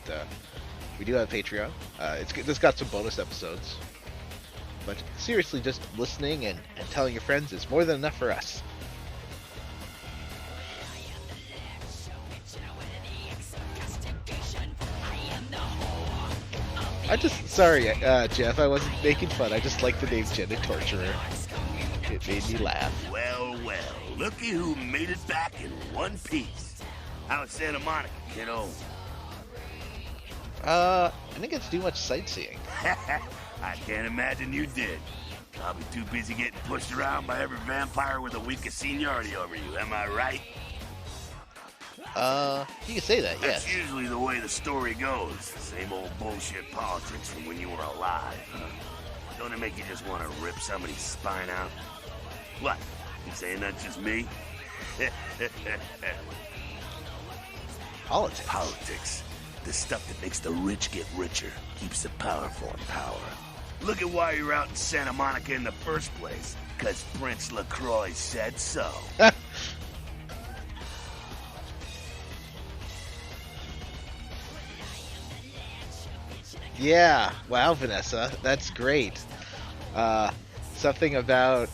we do have a Patreon. It's got some bonus episodes. But seriously, just listening and telling your friends is more than enough for us. Sorry, Jeff, I wasn't making fun. I just like the name Jenna Torturer. It made me laugh. Well, looky who made it back in one piece. How's Santa Monica, kiddo? I didn't get to do much sightseeing. I can't imagine you did. Probably too busy getting pushed around by every vampire with the weakest seniority over you, am I right? You can say that, yes. That's usually the way the story goes. Same old bullshit politics from when you were alive, huh? Don't it make you just want to rip somebody's spine out? What? You saying that's just me? Politics. Politics. The stuff that makes the rich get richer, keeps the powerful in power. Look at why you're out in Santa Monica in the first place. Because Prince LaCroix said so. Yeah, wow, Vanessa, that's great. Something about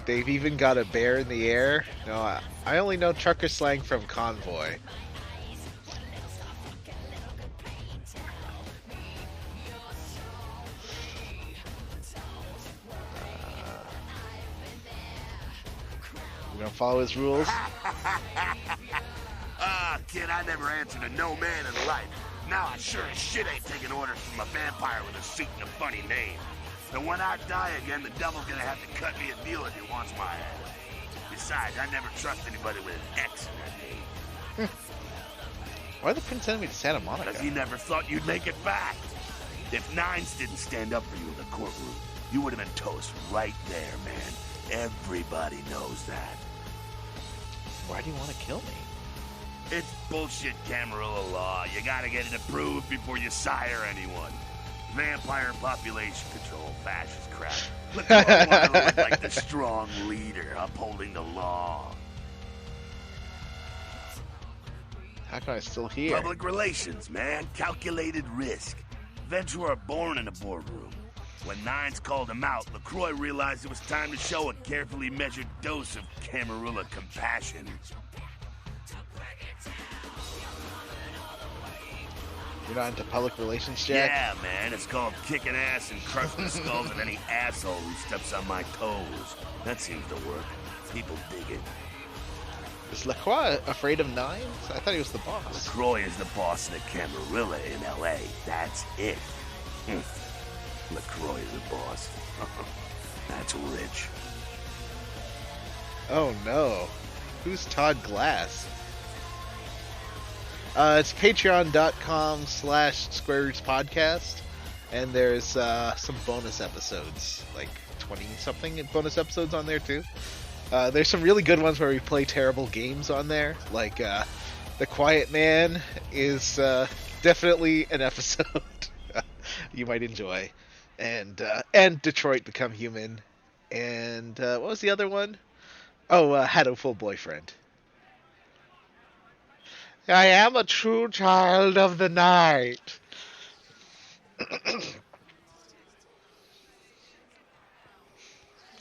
they've even got a bear in the air. No, I only know trucker slang from Convoy. You don't follow his rules? Ah, kid, I never answered to no man in life. Now I sure as shit ain't taking orders from a vampire with a suit and a funny name. And when I die again, the devil's gonna have to cut me a deal if he wants my ass. Besides, I never trust anybody with an X in their name. Why the Prince send me to Santa Monica? Because he never thought you'd make it back. If Nines didn't stand up for you in the courtroom, you would have been toast right there, man. Everybody knows that. Why do you want to kill me? It's bullshit Camarilla law. You gotta get it approved before you sire anyone. Vampire population control, fascist crap. But you don't want to look like the strong leader upholding the law. How can I still hear? Public relations, man. Calculated risk. Ventura born in a boardroom. When Nines called him out, LaCroix realized it was time to show a carefully measured dose of Camarilla compassion. You're not into public relations, Jack? Yeah, man. It's called kicking ass and crushing the skulls of any asshole who steps on my toes. That seems to work. People dig it. Is LaCroix afraid of Nines? I thought he was the boss. LaCroix is the boss of the Camarilla in L.A. That's it. LaCroix is the boss. That's rich. Oh no. Who's Todd Glass? It's patreon.com/Square Roots Podcast, and there's some bonus episodes, like 20-something bonus episodes on there too. There's some really good ones where we play terrible games on there, like The Quiet Man is definitely an episode you might enjoy, and Detroit Become Human, and what was the other one? Oh, Had a Full Boyfriend. I am a true child of the night.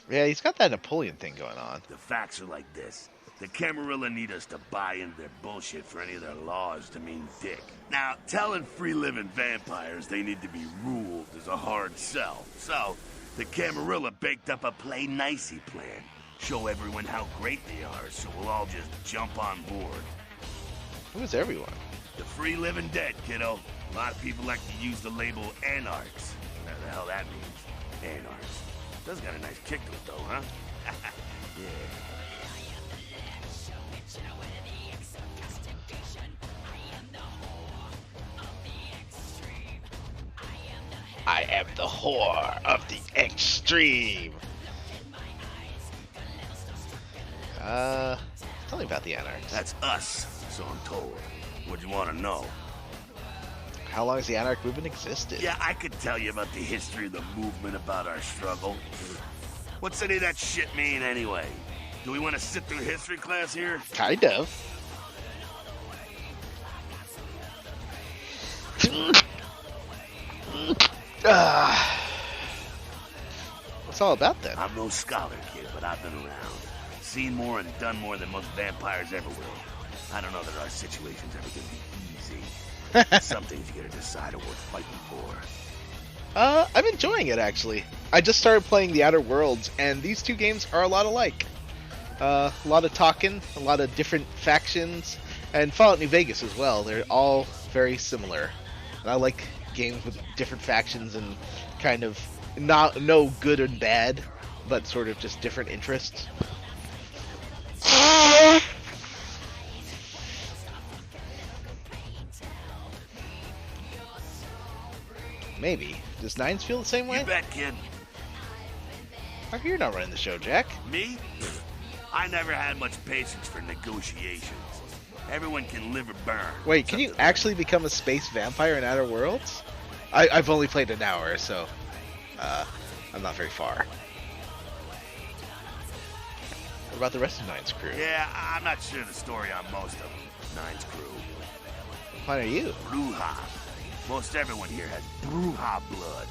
Yeah, he's got that Napoleon thing going on. The facts are like this. The Camarilla need us to buy into their bullshit for any of their laws to mean dick. Now, telling free-living vampires they need to be ruled is a hard sell. So, the Camarilla baked up a play-nicey plan. Show everyone how great they are, so we'll all just jump on board. Who's everyone? The free living dead, kiddo. A lot of people like to use the label anarchs. Whatever the hell that means. Anarchs. Does got a nice kick to it, though, huh? Yeah. I am the whore of the extreme. Tell me about the Anarchs. That's us, so I'm told. What'd you want to know? How long has the Anarch movement existed? Yeah, I could tell you about the history of the movement, about our struggle. What's any of that shit mean, anyway? Do we want to sit through history class here? Kind of. What's all about then? I'm no scholar, kid, but I've been around. Seen more and done more than most vampires ever will. I don't know that our situation's ever gonna be easy. Some things you gotta decide are worth fighting for. I'm enjoying it, actually. I just started playing The Outer Worlds, and these two games are a lot alike. A lot of talking, a lot of different factions, and Fallout New Vegas as well. They're all very similar. And I like games with different factions and kind of no good and bad, but sort of just different interests. Maybe. Does Nines feel the same way? You bet, kid. How come you're not running the show, Jack? Me? I never had much patience for negotiations. Everyone can live or burn. Wait, can you actually become a space vampire in Outer Worlds? I've only played an hour, so I'm not very far. What about the rest of Nine's crew? Yeah, I'm not sure the story on most of them. Nine's crew. What planet are you? Bruja. Most everyone here has Bruja blood.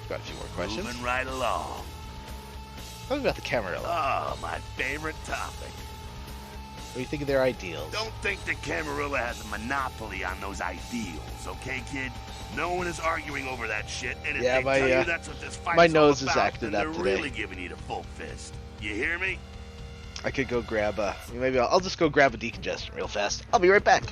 Got a few more questions. Moving right along. Tell me about the Camarilla. Oh, my favorite topic. What do you think of their ideals? Don't think the Camarilla has a monopoly on those ideals, okay, kid? No one is arguing over that shit, and if they tell you that's what this fight's my nose all is about, acted then up they're today. really giving you the full fist. You hear me? I could go grab maybe I'll just go grab a decongestant real fast. I'll be right back.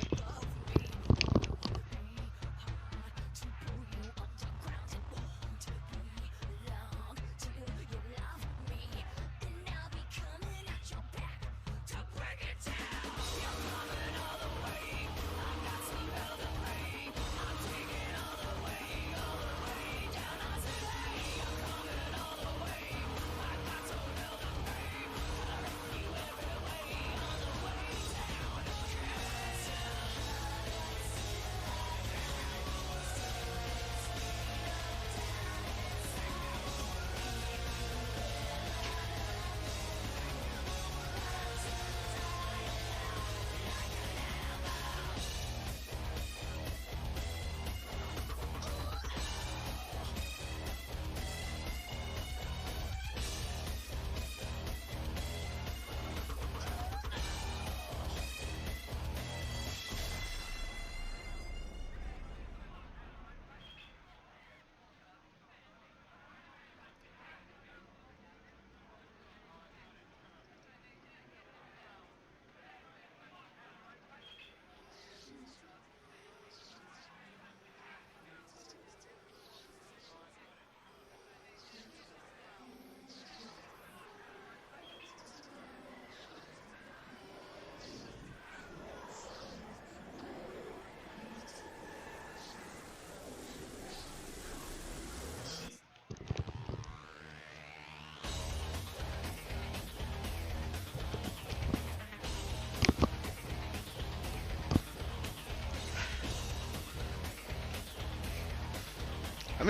I'm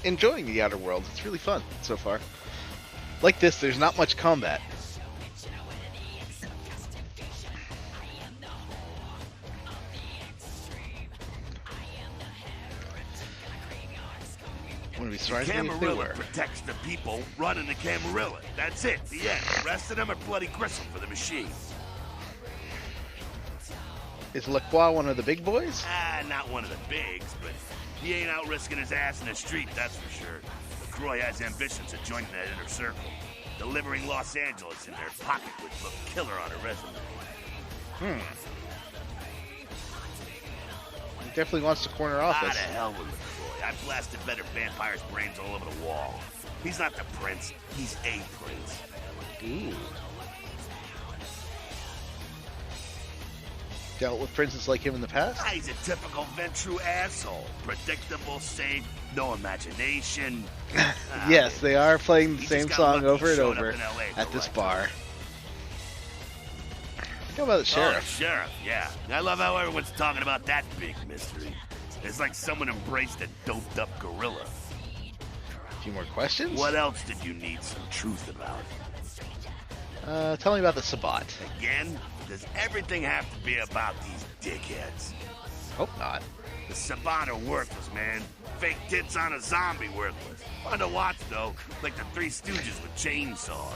enjoying the Outer Worlds. It's really fun so far. Like this, there's not much combat. Wouldn't be surprised me if they Camarilla were. protects the people running the Camarilla. That's it. The end. The rest of them are bloody gristle for the machine. Is Lacroix one of the big boys? Not one of the bigs, but he ain't out risking his ass in the street, that's for sure. LaCroix has ambitions of joining that inner circle. Delivering Los Angeles in their pocket would look killer on a resume. He definitely wants to corner office. To hell with LaCroix. I blasted better vampires' brains all over the wall. He's not the prince, he's a prince. Ooh. Dealt with princes like him in the past? He's a typical Ventru asshole. Predictable, safe, no imagination. Yes, they are playing the same just got song lucky over and showing over up in LA at for this right bar. How about the sheriff? Oh, the sheriff, yeah. I love how everyone's talking about that big mystery. It's like someone embraced a doped-up gorilla. A few more questions? What else did you need some truth about? Tell me about the Sabbat. Again? Does everything have to be about these dickheads? Hope not. The Sabbat are worthless, man. Fake tits on a zombie worthless. Fun to watch, though. Like the Three Stooges with chainsaws.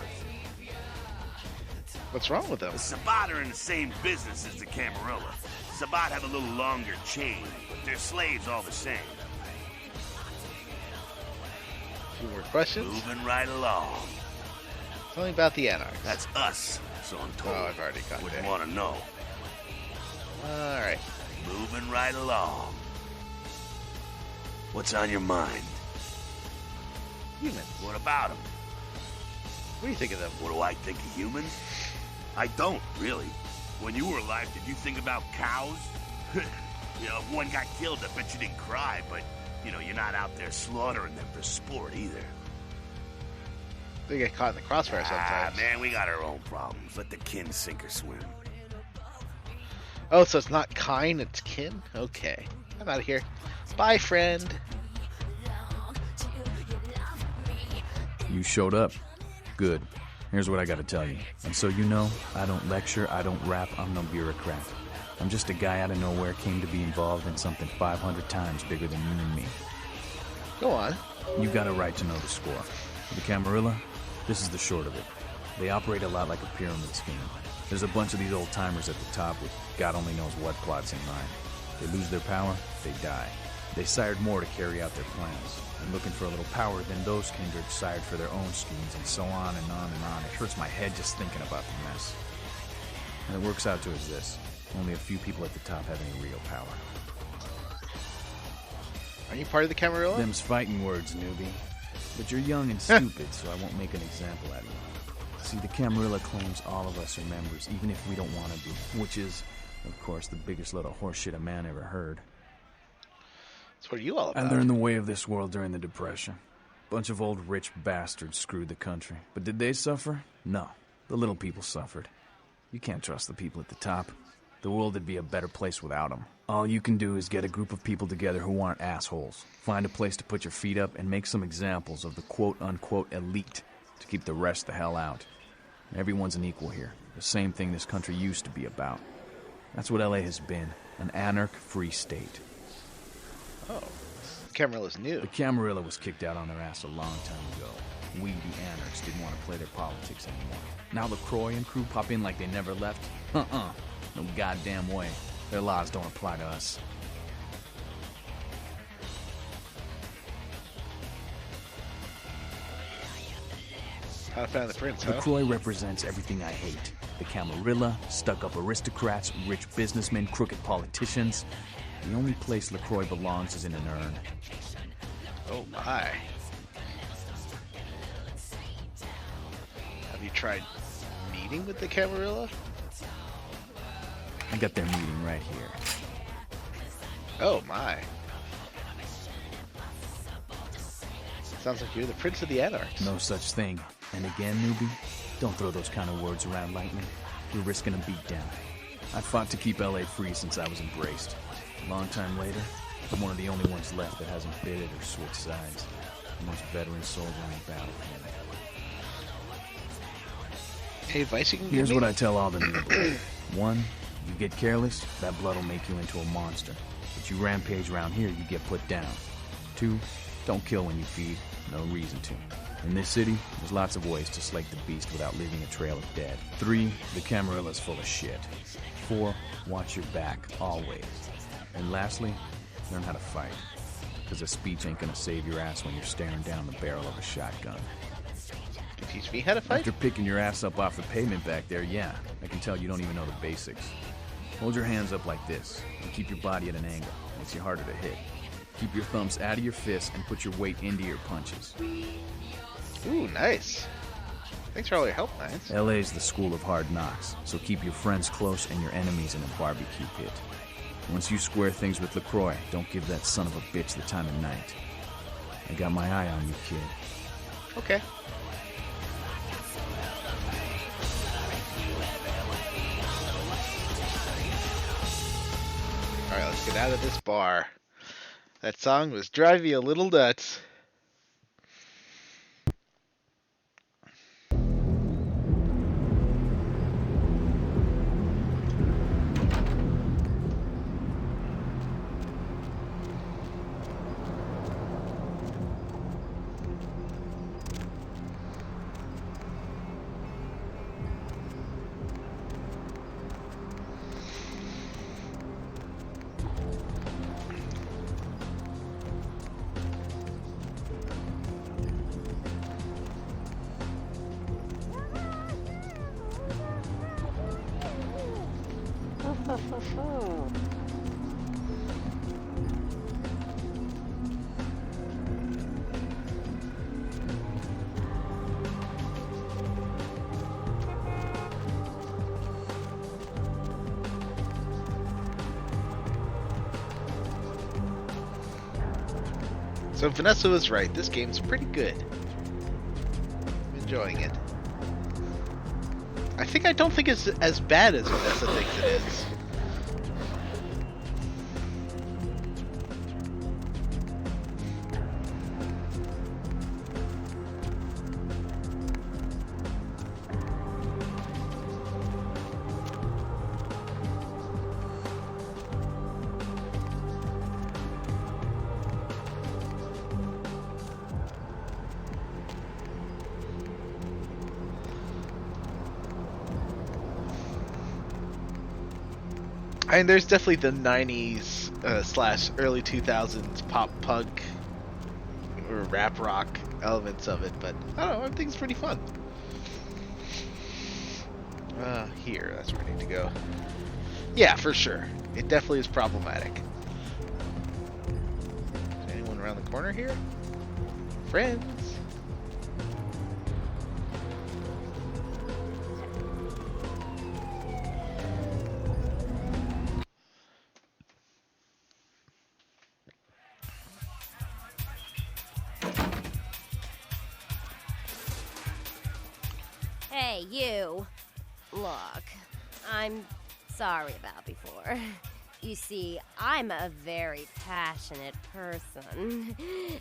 What's wrong with them? The Sabbat are in the same business as the Camarilla. Sabbat have a little longer chain, but they're slaves all the same. A few more questions? Moving right along. Tell me about the Anarchs. That's us, so I'm told. Oh, I've already got Wouldn't there. want to know. Alright. Moving right along. What's on your mind? Humans. What about them? What do you think of them? What do I think of humans? I don't, really. When you were alive, did you think about cows? You know, if one got killed, I bet you didn't cry, but, you know, you're not out there slaughtering them for sport either. They get caught in the crossfire sometimes. Man, we got our own problems. Let the kin sink or swim. Oh, so it's not kind, it's kin? Okay. I'm out of here. Bye, friend. You showed up. Good. Here's what I gotta tell you. And so you know, I don't lecture, I don't rap, I'm no bureaucrat. I'm just a guy out of nowhere came to be involved in something 500 times bigger than you and me. Go on. You got a right to know the score. The Camarilla, this is the short of it. They operate a lot like a pyramid scheme. There's a bunch of these old-timers at the top with God only knows what plots in mind. They lose their power, they die. They sired more to carry out their plans. And looking for a little power, then those kindred sired for their own schemes, and so on and on and on. It hurts my head just thinking about the mess. And it works out to is this. Only a few people at the top have any real power. Are you part of the Camarilla? Them's fighting words, newbie. But you're young and stupid, so I won't make an example out of you. See, the Camarilla claims all of us are members, even if we don't want to be. Which is, of course, the biggest load of horseshit a man ever heard. So what are you all about? I learned the way of this world during the Depression. Bunch of old rich bastards screwed the country. But did they suffer? No. The little people suffered. You can't trust the people at the top. The world would be a better place without them. All you can do is get a group of people together who aren't assholes. Find a place to put your feet up and make some examples of the quote-unquote elite to keep the rest the hell out. Everyone's an equal here. The same thing this country used to be about. That's what LA has been. An anarch-free state. Oh. The Camarilla's new. The Camarilla was kicked out on their ass a long time ago. We, the anarchs, didn't want to play their politics anymore. Now LaCroix and crew pop in like they never left? No goddamn way. Their laws don't apply to us. How to find the prince, huh? LaCroix represents everything I hate. The Camarilla, stuck-up aristocrats, rich businessmen, crooked politicians. The only place LaCroix belongs is in an urn. Oh my. Have you tried meeting with the Camarilla? I got their meeting right here. Oh my. Sounds like you're the Prince of the Anarchs. No such thing. And again, newbie, don't throw those kind of words around lightly. You're risking a beatdown. I fought to keep LA free since I was embraced. A long time later, I'm one of the only ones left that hasn't bid it or switched sides. The most veteran soldier on the battlefield. Any advice you can give Here's me? what I tell all the newbies. 1, you get careless, that blood will make you into a monster. But you rampage around here, you get put down. 2, don't kill when you feed. No reason to. In this city, there's lots of ways to slake the beast without leaving a trail of dead. 3, the Camarilla's full of shit. 4, watch your back, always. And lastly, learn how to fight. Because a speech ain't gonna save your ass when you're staring down the barrel of a shotgun. Can you teach me how to fight? After picking your ass up off the pavement back there, yeah, I can tell you don't even know the basics. Hold your hands up like this, and keep your body at an angle. Makes you harder to hit. Keep your thumbs out of your fists and put your weight into your punches. Ooh, nice. Thanks for all your help, Lance. LA's the school of hard knocks, so keep your friends close and your enemies in a barbecue pit. Once you square things with LaCroix, don't give that son of a bitch the time of night. I got my eye on you, kid. Okay. Alright, let's get out of this bar. That song was driving me a little nuts. So Vanessa was right. This game's pretty good. I'm enjoying it. I don't think it's as bad as Vanessa thinks it is. I mean, there's definitely the 90s slash early 2000s pop punk or rap rock elements of it, but I don't know, I think it's pretty fun. Here, that's where I need to go. Yeah, for sure. It definitely is problematic. Is anyone around the corner here? Friends? Hey, you. Look, I'm sorry about before. You see, I'm a very passionate person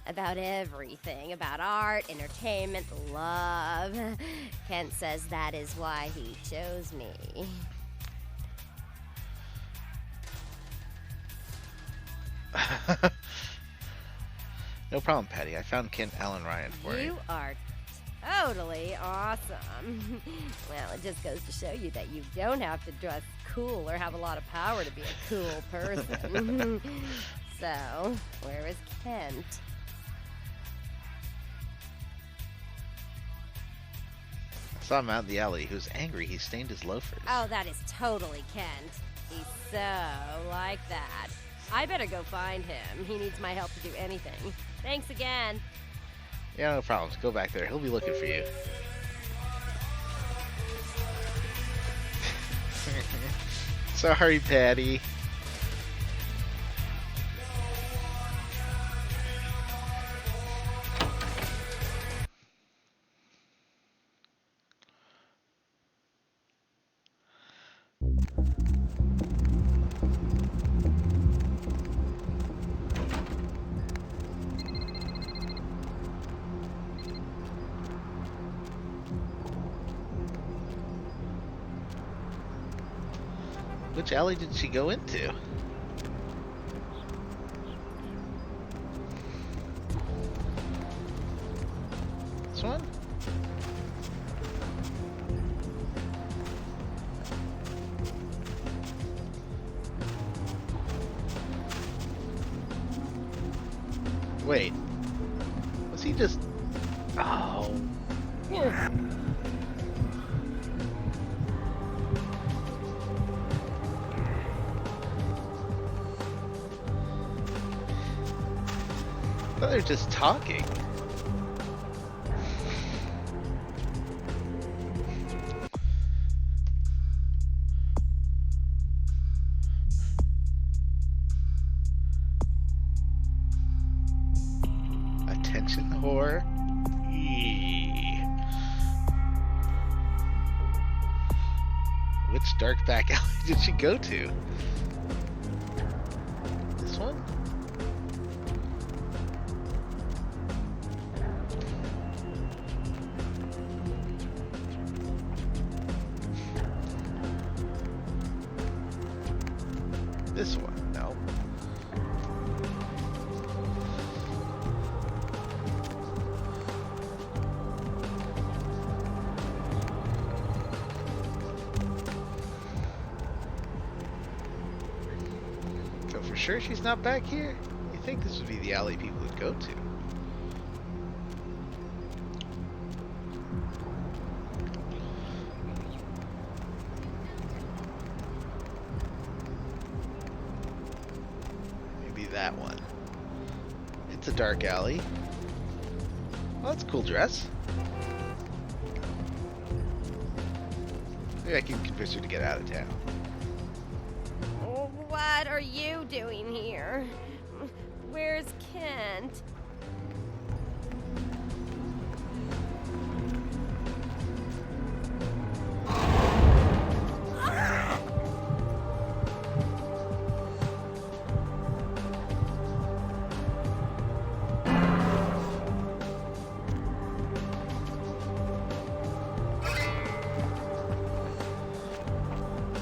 about everything, about art, entertainment, love. Kent says that is why he chose me. No problem, Patty. I found Kent Allen Ryan for you. You are totally awesome. Well, it just goes to show you that you don't have to dress cool or have a lot of power to be a cool person. So, where is Kent? I saw him out in the alley. He was angry. He stained his loafers. Oh, that is totally Kent. He's so like that. I better go find him. He needs my help to do anything. Thanks again. Yeah, no problems. Go back there. He'll be looking for you. Sorry, Patty. Which alley did she go into? This one? Wait. Was he just... Oh. I thought they were just talking. Attention whore. Eee. Which dark back alley did she go to? This one? This one, no. So for sure she's not back here? You think this would be the alley people would go to? That one. It's a dark alley. Well, that's a cool dress. Maybe I can convince her to get out of town. What are you doing here? Where's Kent?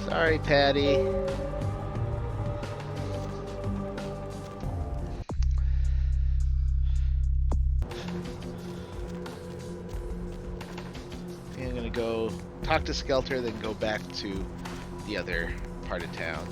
Sorry, Patty. I'm gonna go talk to Skelter, then go back to the other part of town.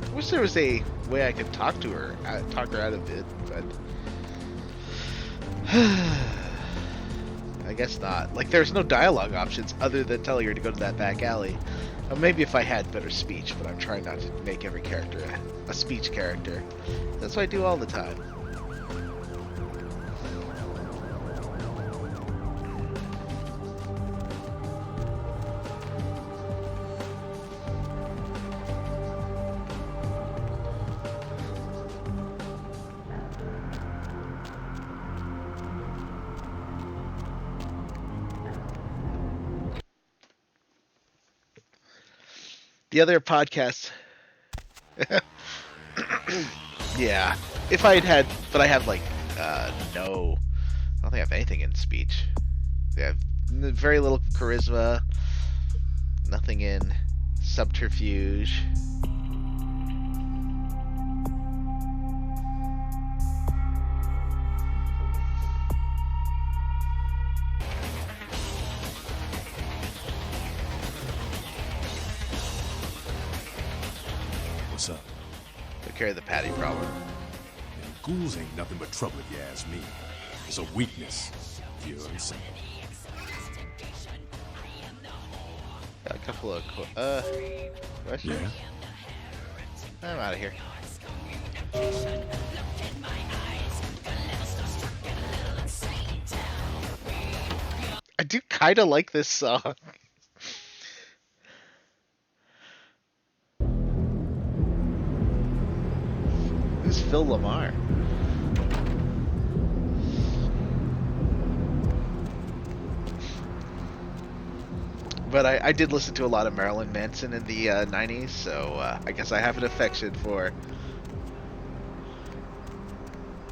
I wish there was a way I could talk to her, talk her out of it, but I guess not. Like, there's no dialogue options other than telling her to go to that back alley. Maybe if I had better speech, but I'm trying not to make every character a speech character. That's what I do all the time. The other podcast, yeah. If I had, but I have like, no, I don't think I have anything in speech. They have very little charisma, nothing in subterfuge. What's up? Took care of the Patty problem. Man, ghouls ain't nothing but trouble if you ask me. It's a weakness. Pure and simple. Got a couple of questions. Yeah. I'm out of here. I do kind of like this song. Who's Phil Lamar? But I did listen to a lot of Marilyn Manson in the 90s, so I guess I have an affection for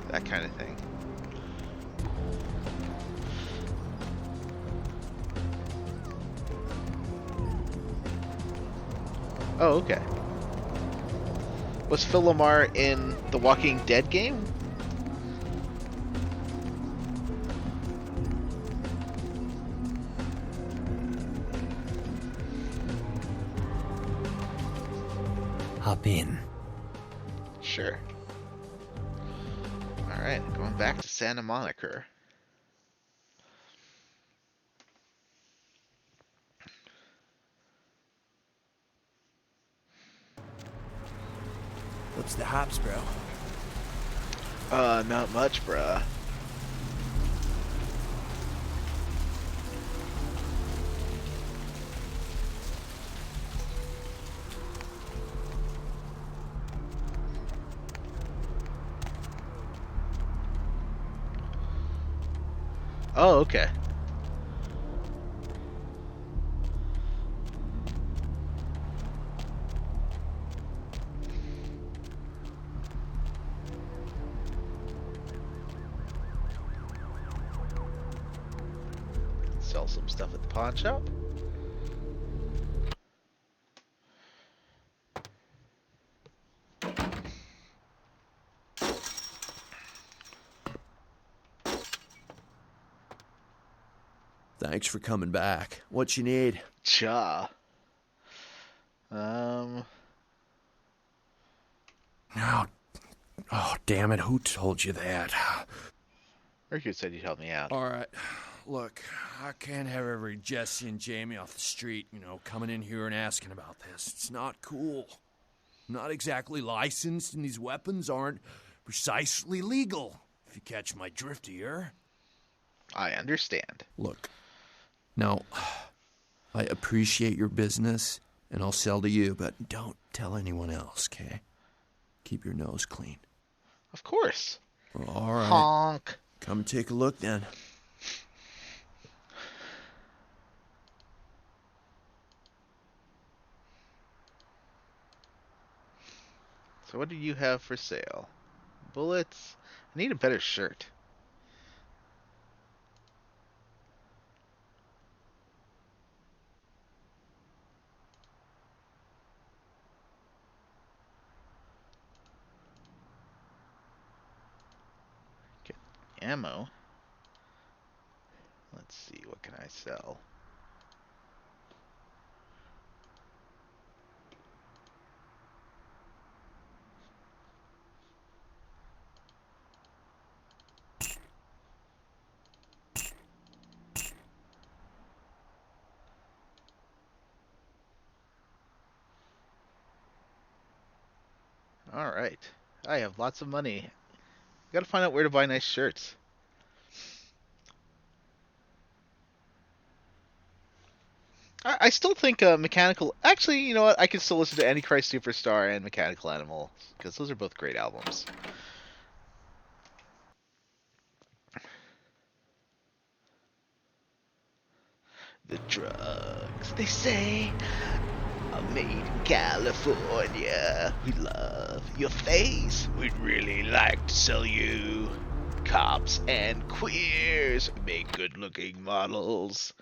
that kind of thing. Oh, okay. Was Phil Lamar in the Walking Dead game? Hop in. Sure. Alright, going back to Santa Monica. What's the hops, bro? Not much, bruh. Oh, okay. Sell some stuff at the pawn shop. Thanks for coming back. What you need? Cha. Oh, damn it. Who told you that? Mercury said you'd help me out. All right. Look, I can't have every Jesse and Jamie off the street, coming in here and asking about this. It's not cool. I'm not exactly licensed, and these weapons aren't precisely legal, if you catch my drift here. I understand. Look, now, I appreciate your business, and I'll sell to you, but don't tell anyone else, okay? Keep your nose clean. Of course. All right. Honk. Come take a look then. So what do you have for sale? Bullets. I need a better shirt. Get ammo. Let's see, what can I sell? Alright. I have lots of money. Gotta find out where to buy nice shirts. I still think Mechanical... Actually, you know what? I can still listen to Antichrist Superstar and Mechanical Animal, because those are both great albums. The drugs, they say, are made in California. We love your face. We'd really like to sell you. Cops and queers make good-looking models.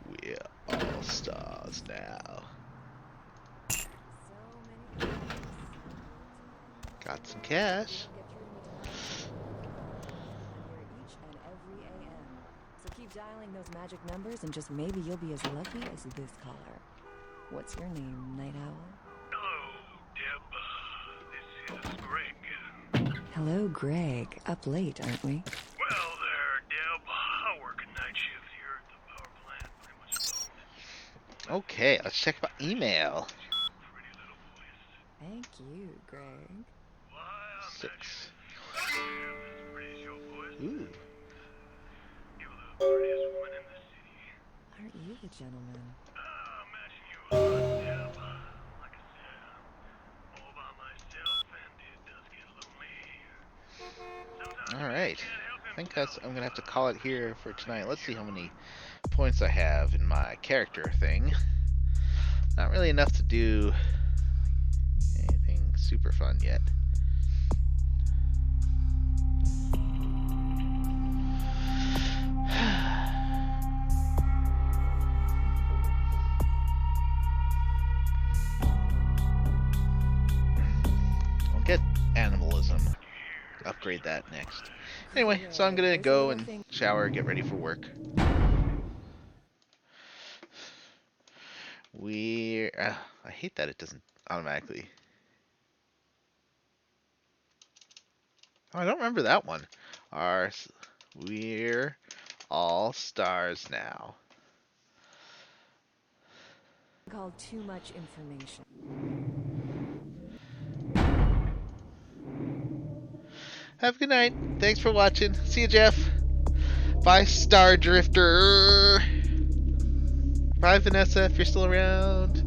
We're all stars now. Got some cash. So keep dialing those magic numbers and just maybe you'll be as lucky as this caller. What's your name, Night Owl? Hello, Deb. This is Greg. Hello, Greg. Up late, aren't we? Well there, Deb. I work a night shift here at the power plant. Pretty much alone. Okay, let's check my email. Thank you, Greg. 6. Ooh. Aren't you the gentleman? Alright. I think I'm gonna have to call it here for tonight. Let's see how many points I have in my character thing. Not really enough to do anything super fun yet. I'll get animalism. Upgrade that next. Anyway, so I'm gonna go and shower, get ready for work. I hate that it doesn't automatically. Oh, I don't remember that one. We're all stars now. Called too much information. Have a good night. Thanks for watching. See you, Jeff. Bye, Star Drifter. Bye, Vanessa, if you're still around.